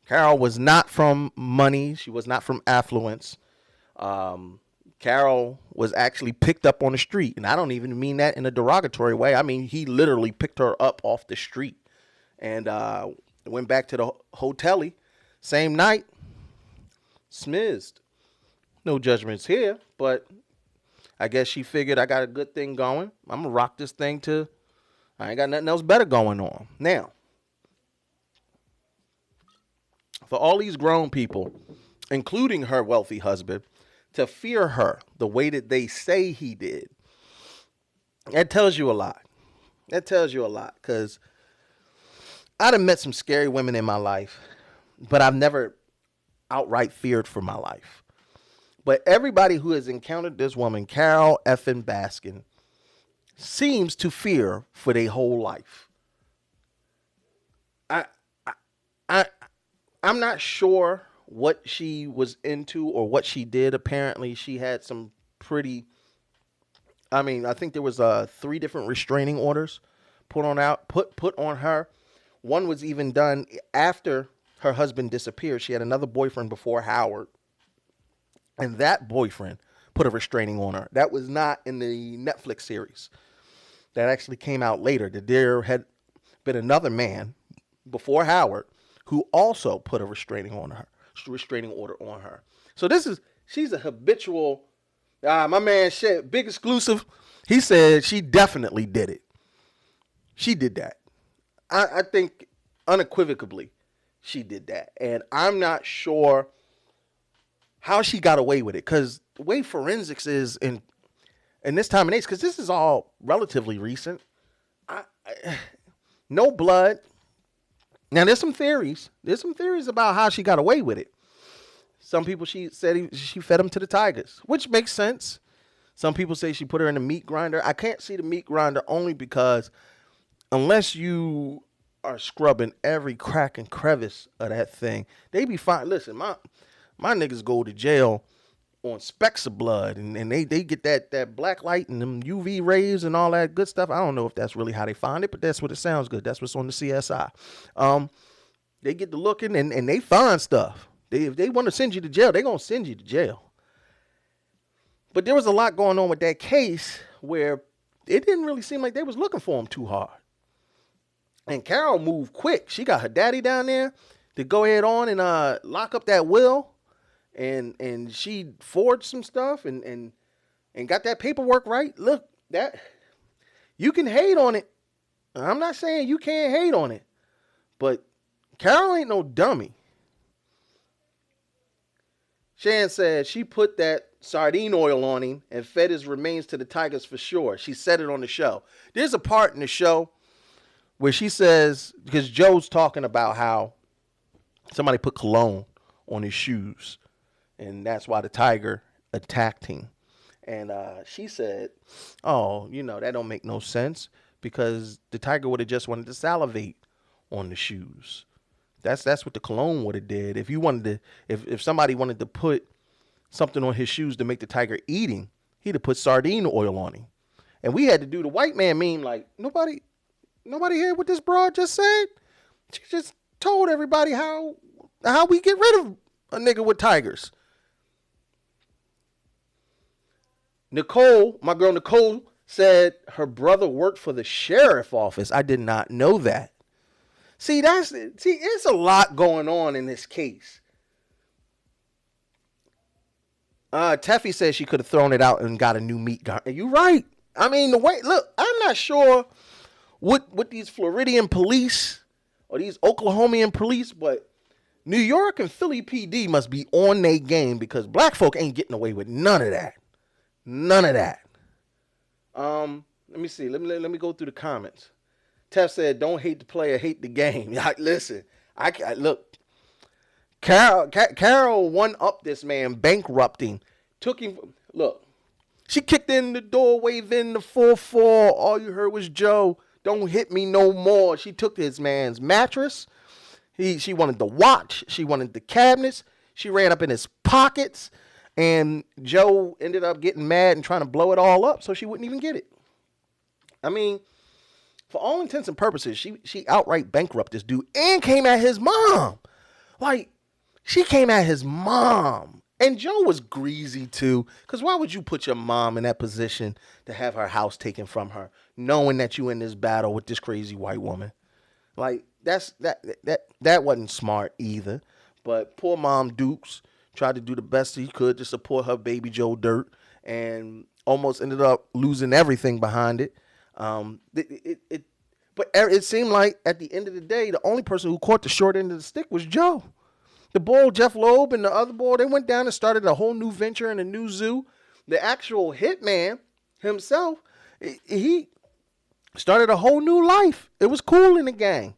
Carol was not from money. She was not from affluence. Carol was actually picked up on the street. And I don't even mean that in a derogatory way. I mean, he literally picked her up off the street and went back to the hotel-y. Same night, smizzed. No judgments here, but I guess she figured I got a good thing going. I'm going to rock this thing till I ain't got nothing else better going on. Now, for all these grown people, including her wealthy husband, to fear her the way that they say he did, that tells you a lot. That tells you a lot, because I'd have met some scary women in my life, but I've never outright feared for my life. But everybody who has encountered this woman, Carol effing Baskin, seems to fear for their whole life. I'm not sure what she was into or what she did. Apparently, she had some pretty. I mean, I think there was 3 different restraining orders put on her. One was even done after her husband disappeared. She had another boyfriend before Howard. And that boyfriend put a restraining on her. That was not in the Netflix series. That actually came out later. The dear been another man before Howard who also put a restraining order on her. So she's a habitual. My man said, big exclusive. He said she definitely did it. She did that. I think unequivocally she did that. And I'm not sure how she got away with it, because the way forensics is in this time and age, because this is all relatively recent. No blood. Now, there's some theories. There's some theories about how she got away with it. Some people, she said she fed him to the tigers, which makes sense. Some people say she put her in a meat grinder. I can't see the meat grinder only because unless you are scrubbing every crack and crevice of that thing, they be fine. Listen, my niggas go to jail on specks of blood, and they get that black light and them UV rays and all that good stuff. I don't know if that's really how they find it, but that's what it sounds good. That's what's on the CSI. They get to looking and they find stuff. If they want to send you to jail, they're going to send you to jail. But there was a lot going on with that case where it didn't really seem like they was looking for him too hard. And Carol moved quick. She got her daddy down there to go ahead on and lock up that will. And she forged some stuff and got that paperwork right. Look, that you can hate on it. I'm not saying you can't hate on it. But Carol ain't no dummy. Shan said she put that sardine oil on him and fed his remains to the tigers for sure. She said it on the show. There's a part in the show where she says, because Joe's talking about how somebody put cologne on his shoes, and that's why the tiger attacked him. And she said, oh, that don't make no sense, because the tiger would have just wanted to salivate on the shoes. That's what the cologne would have did. If you wanted to, if somebody wanted to put something on his shoes to make the tiger eating, he'd have put sardine oil on him. And we had to do the white man meme like, nobody heard what this broad just said? She just told everybody how we get rid of a nigga with tigers. Nicole, my girl Nicole, said her brother worked for the sheriff office. I did not know that. See, it's a lot going on in this case. Teffy says she could have thrown it out and got a new meat gun. You're right. I mean, I'm not sure what these Floridian police or these Oklahomian police, but New York and Philly PD must be on their game, because black folk ain't getting away with none of that. None of that. Let me see. Let me go through the comments. Teff said, "Don't hate the player, hate the game." Listen, look. Carol won up this man, bankrupting, took him. Look, she kicked in the door, waving the 4-4. All you heard was Joe, "Don't hit me no more." She took his man's mattress. She wanted the watch. She wanted the cabinets. She ran up in his pockets, and Joe ended up getting mad and trying to blow it all up so she wouldn't even get it. I mean, for all intents and purposes, she outright bankrupted this dude and came at his mom. Like, she came at his mom. And Joe was greasy too, because why would you put your mom in that position to have her house taken from her, knowing that you in this battle with this crazy white woman? Like, that wasn't smart either. But poor Mom Dukes tried to do the best he could to support her baby Joe Dirt, and almost ended up losing everything behind it. But it seemed like at the end of the day, the only person who caught the short end of the stick was Joe. The boy, Jeff Loeb, and the other boy, they went down and started a whole new venture in a new zoo. The actual hitman himself, he started a whole new life. It was cool in the gang.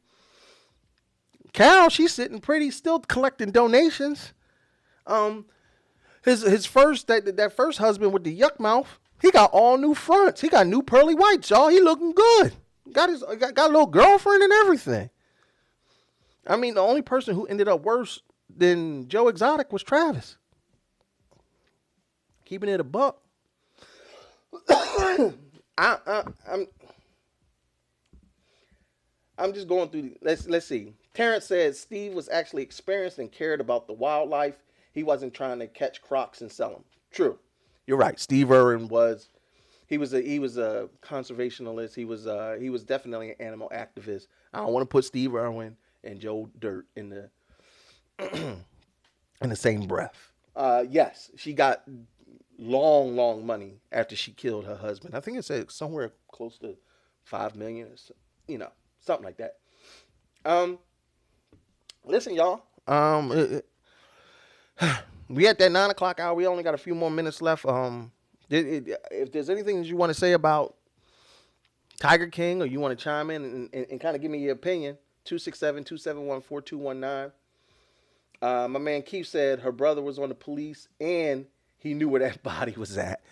Carol, she's sitting pretty, still collecting donations. His first that first husband with the yuck mouth, he got all new fronts. He got new pearly whites, y'all. He looking good. Got a little girlfriend and everything. I mean, the only person who ended up worse than Joe Exotic was Travis. Keeping it a buck. I'm just going through. Let's see. Terrence said Steve was actually experienced and cared about the wildlife. He wasn't trying to catch crocs and sell them. True. You're right. Steve Irwin was. He was a conservationalist. He was definitely an animal activist. I don't want to put Steve Irwin and Joe Dirt in the in the same breath. Yes, she got long money after she killed her husband. I think it said somewhere close to $5 million, something like that. Listen, y'all. We at that 9 o'clock hour. We only got a few more minutes left. If there's anything that you want to say about Tiger King, or you want to chime in and kind of give me your opinion, 267-271-4219. My man Keith said her brother was on the police and he knew where that body was at.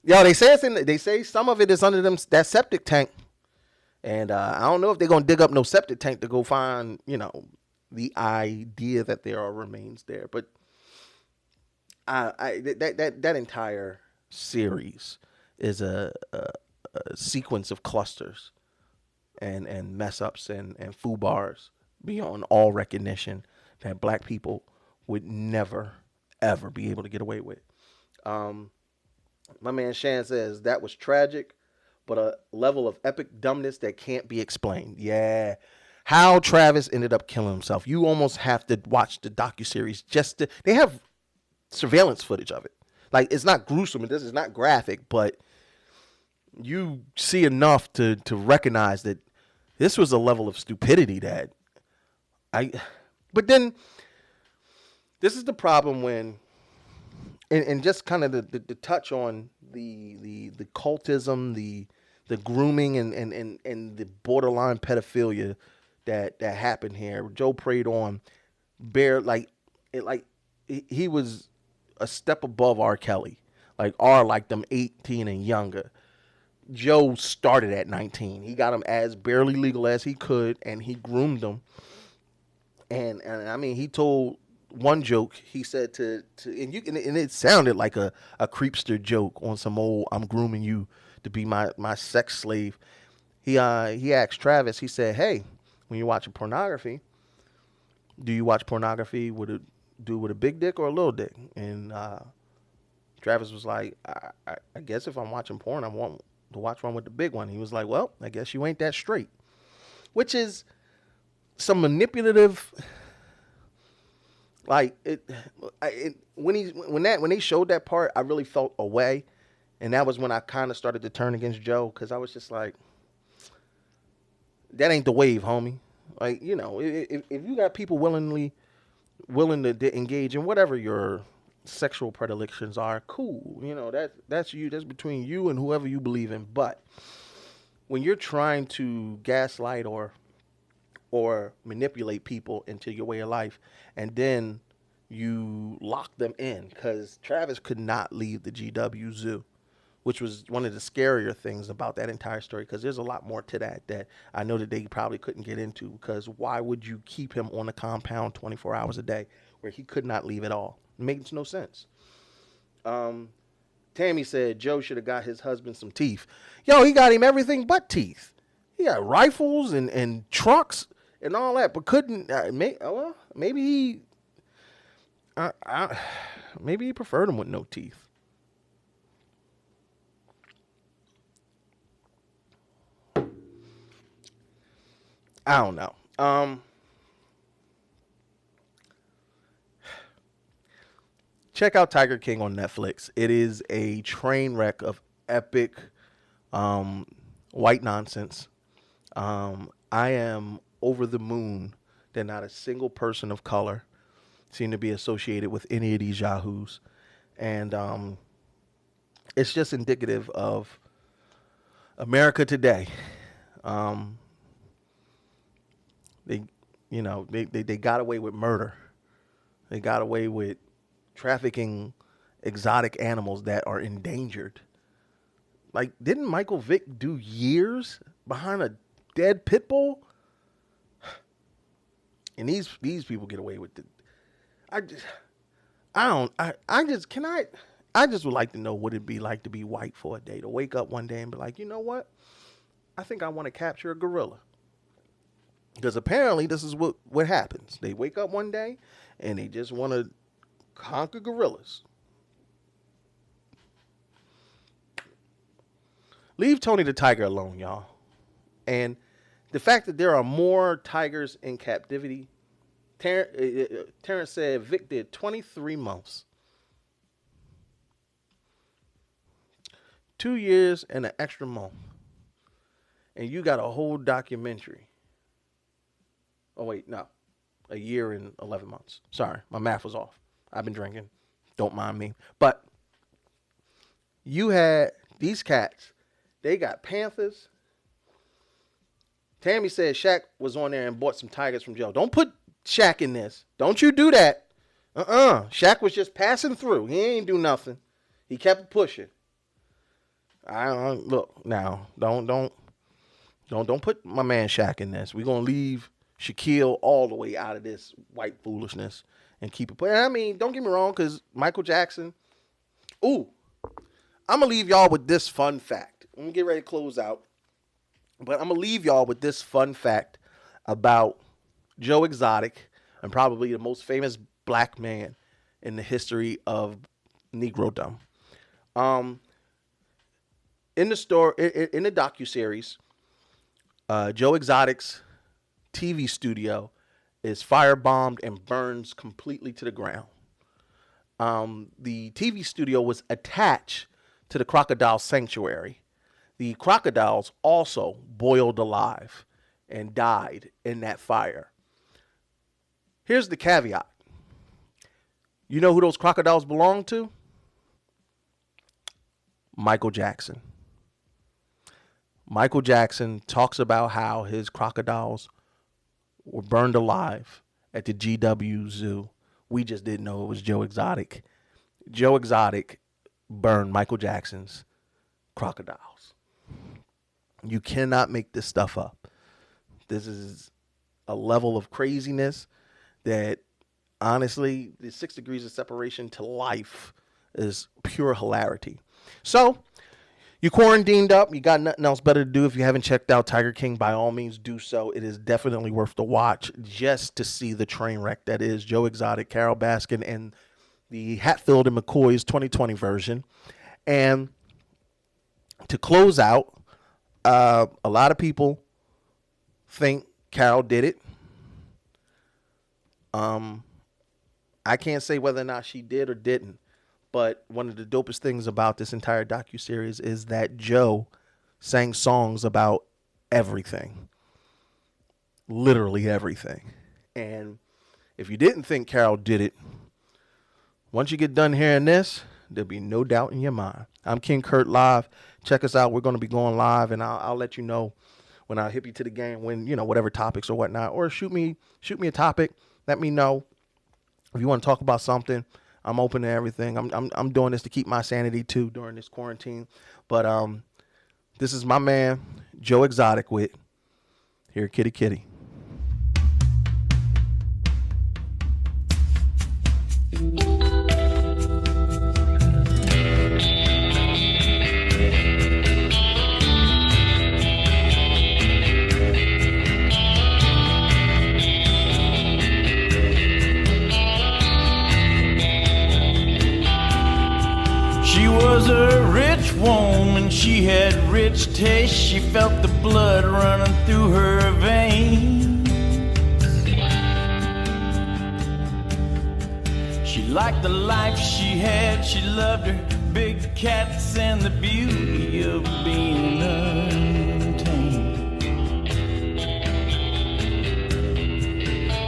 Yo, they say some of it is under that septic tank. And I don't know if they're gonna dig up no septic tank to go find, the idea that there are remains there. But that entire series is a sequence of clusters and mess ups and foo-bars beyond all recognition that black people would never ever be able to get away with. My man Shan says that was tragic, but a level of epic dumbness that can't be explained. Yeah. How Travis ended up killing himself. You almost have to watch the docuseries they have surveillance footage of it. Like, it's not gruesome. This is not graphic, but you see enough to recognize that this was a level of stupidity but then this is the problem when, and just kind of the touch on the cultism, the grooming and the borderline pedophilia that happened here. Joe preyed on he was a step above R. Kelly, like them 18 and younger. Joe started at 19. He got him as barely legal as he could, and he groomed them. And I mean, he told one joke. He said and it sounded like a creepster joke on some old "I'm grooming you to be my sex slave." He asked Travis. He said, "Hey, when you're watching pornography, do you watch pornography with a big dick or a little dick?" And Travis was like, I guess if I'm watching porn, I want to watch one with the big one. He was like, "Well, I guess you ain't that straight," which is some manipulative. When they showed that part, I really felt away, and that was when I kind of started to turn against Joe, because I was just like, that ain't the wave, homie. Like, if you got people willing to engage in whatever your sexual predilections are, cool. That's you. That's between you and whoever you believe in. But when you're trying to gaslight or manipulate people into your way of life, and then you lock them in, because Travis could not leave the GW Zoo, which was one of the scarier things about that entire story, because there's a lot more to that I know that they probably couldn't get into, because why would you keep him on the compound 24 hours a day where he could not leave at all? It makes no sense. Tammy said Joe should have got his husband some teeth. Yo, he got him everything but teeth. He got rifles and trucks and all that, but couldn't. Maybe he preferred him with no teeth. I don't know. Check out Tiger King on Netflix. It is a train wreck of epic white nonsense. I am over the moon that not a single person of color seemed to be associated with any of these yahoos. And it's just indicative of America today. They got away with murder. They got away with trafficking exotic animals that are endangered. Like, didn't Michael Vick do years behind a dead pit bull? And these people get away with it. I just would like to know what it'd be like to be white for a day, to wake up one day and be like, you know what? I think I want to capture a gorilla. Because apparently this is what happens. They wake up one day and they just want to conquer gorillas. Leave Tony the Tiger alone, y'all. And the fact that there are more tigers in captivity, Terrence said Vic did 23 months. 2 years and an extra month. And you got a whole documentary. Oh, wait, no. A year and 11 months. Sorry, my math was off. I've been drinking. Don't mind me. But you had these cats. They got panthers. Tammy said Shaq was on there and bought some tigers from Joe. Don't put Shaq in this. Don't you do that. Shaq was just passing through. He ain't do nothing. He kept pushing. Look now. Don't put my man Shaq in this. We're gonna leave Shaquille all the way out of this white foolishness and keep it. I mean, don't get me wrong, because Michael Jackson. Ooh, I'm gonna leave y'all with this fun fact. Let me get ready to close out, but I'm gonna leave y'all with this fun fact about Joe Exotic, and probably the most famous black man in the history of Negrodom. In the docuseries, Joe Exotic's TV studio is firebombed and burns completely to the ground. The TV studio was attached to the crocodile sanctuary. The crocodiles also boiled alive and died in that fire. Here's the caveat. You know who those crocodiles belong to? Michael Jackson. Michael Jackson talks about how his crocodiles were burned alive at the GW Zoo. We just didn't know it was Joe Exotic. Joe Exotic burned Michael Jackson's crocodiles. You cannot make this stuff up. This is a level of craziness that, honestly, the 6 degrees of separation to life is pure hilarity. So, you quarantined up. You got nothing else better to do. If you haven't checked out Tiger King, by all means do so. It is definitely worth the watch just to see the train wreck that is Joe Exotic, Carol Baskin, and the Hatfield and McCoy's 2020 version. And to close out, a lot of people think Carol did it. I can't say whether or not she did or didn't. But one of the dopest things about this entire docuseries is that Joe sang songs about everything. Literally everything. And if you didn't think Carol did it, once you get done hearing this, there'll be no doubt in your mind. I'm King Kurt Live. Check us out. We're going to be going live, and I'll let you know when I hip you to the game, when, you know, whatever topics or whatnot. Or shoot me a topic. Let me know if you want to talk about something. I'm open to everything. I'm doing this to keep my sanity too during this quarantine. But this is my man Joe Exotic with Here Kitty Kitty. She was a rich woman, she had rich taste, she felt the blood running through her veins. She liked the life she had, she loved her big cats and the beauty of being untamed.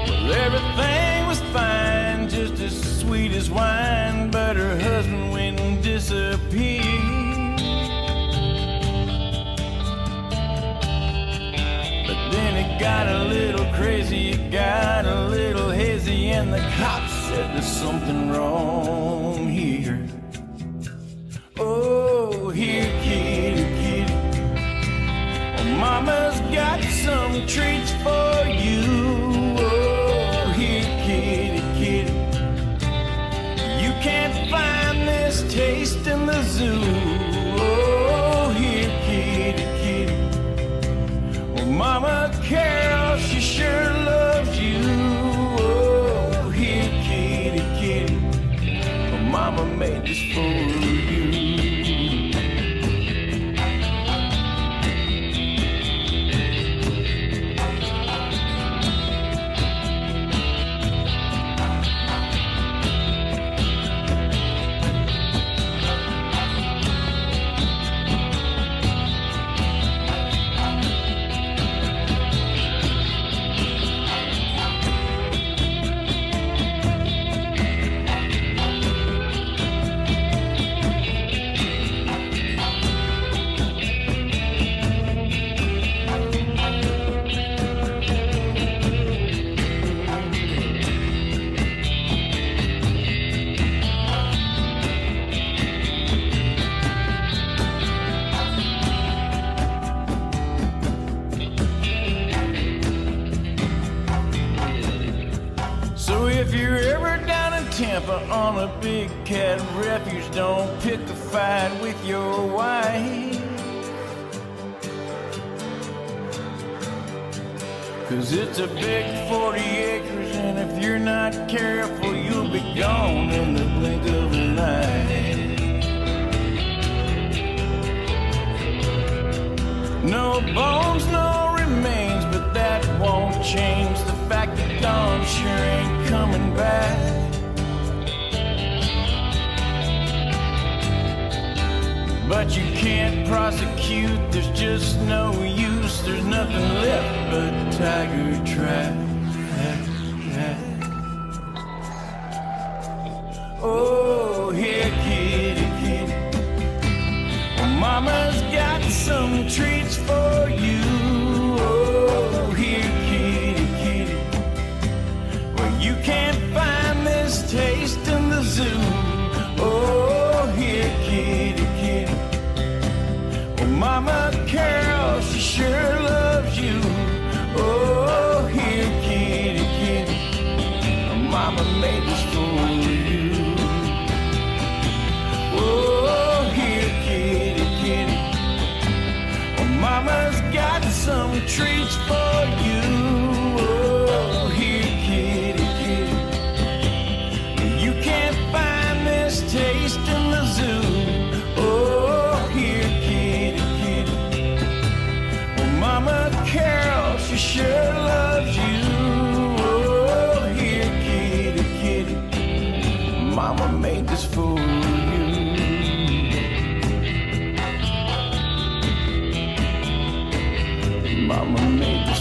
Well, everything was fine, just as sweet as wine, but her husband went and disappeared. But then it got a little crazy, it got a little hazy, and the cops said there's something wrong here. Oh, here, kitty, kitty, oh, mama's got some treats for you. Oh, here, kitty, kitty, you can't find this taste in the zoo. Oh, here, kitty, kitty, well, Mama Carol, she sure loves you. Oh, here, kitty, kitty, well, Mama made this for you. temper on a big cat refuge. Don't pick a fight with your wife, 'cause it's a big 40 acres, and if you're not careful, you'll be gone in the blink of an eye. No bones, no remains, but that won't change the fact that Dawn sure ain't coming back. But you can't prosecute, there's just no use. There's nothing left but tiger trap. Oh, here, kitty, kitty. Well, Mama's got some treats for you. Oh, here, kitty, kitty. Well, you can't find this taste in the zoo. Oh, here, kitty, kitty. Well, Mama Carol, she sure loves you. Oh, here, kitty, kitty. Mama made this for you. Oh, here, kitty, kitty. Well, Mama's got some treats for you. Oh, here, kitty, kitty. You can't find this taste in the zoo. Oh, here, kitty, kitty. Well, Mama Carol, she sure loves you. Oh, here, kitty, kitty. Mama made this for you. Mama made this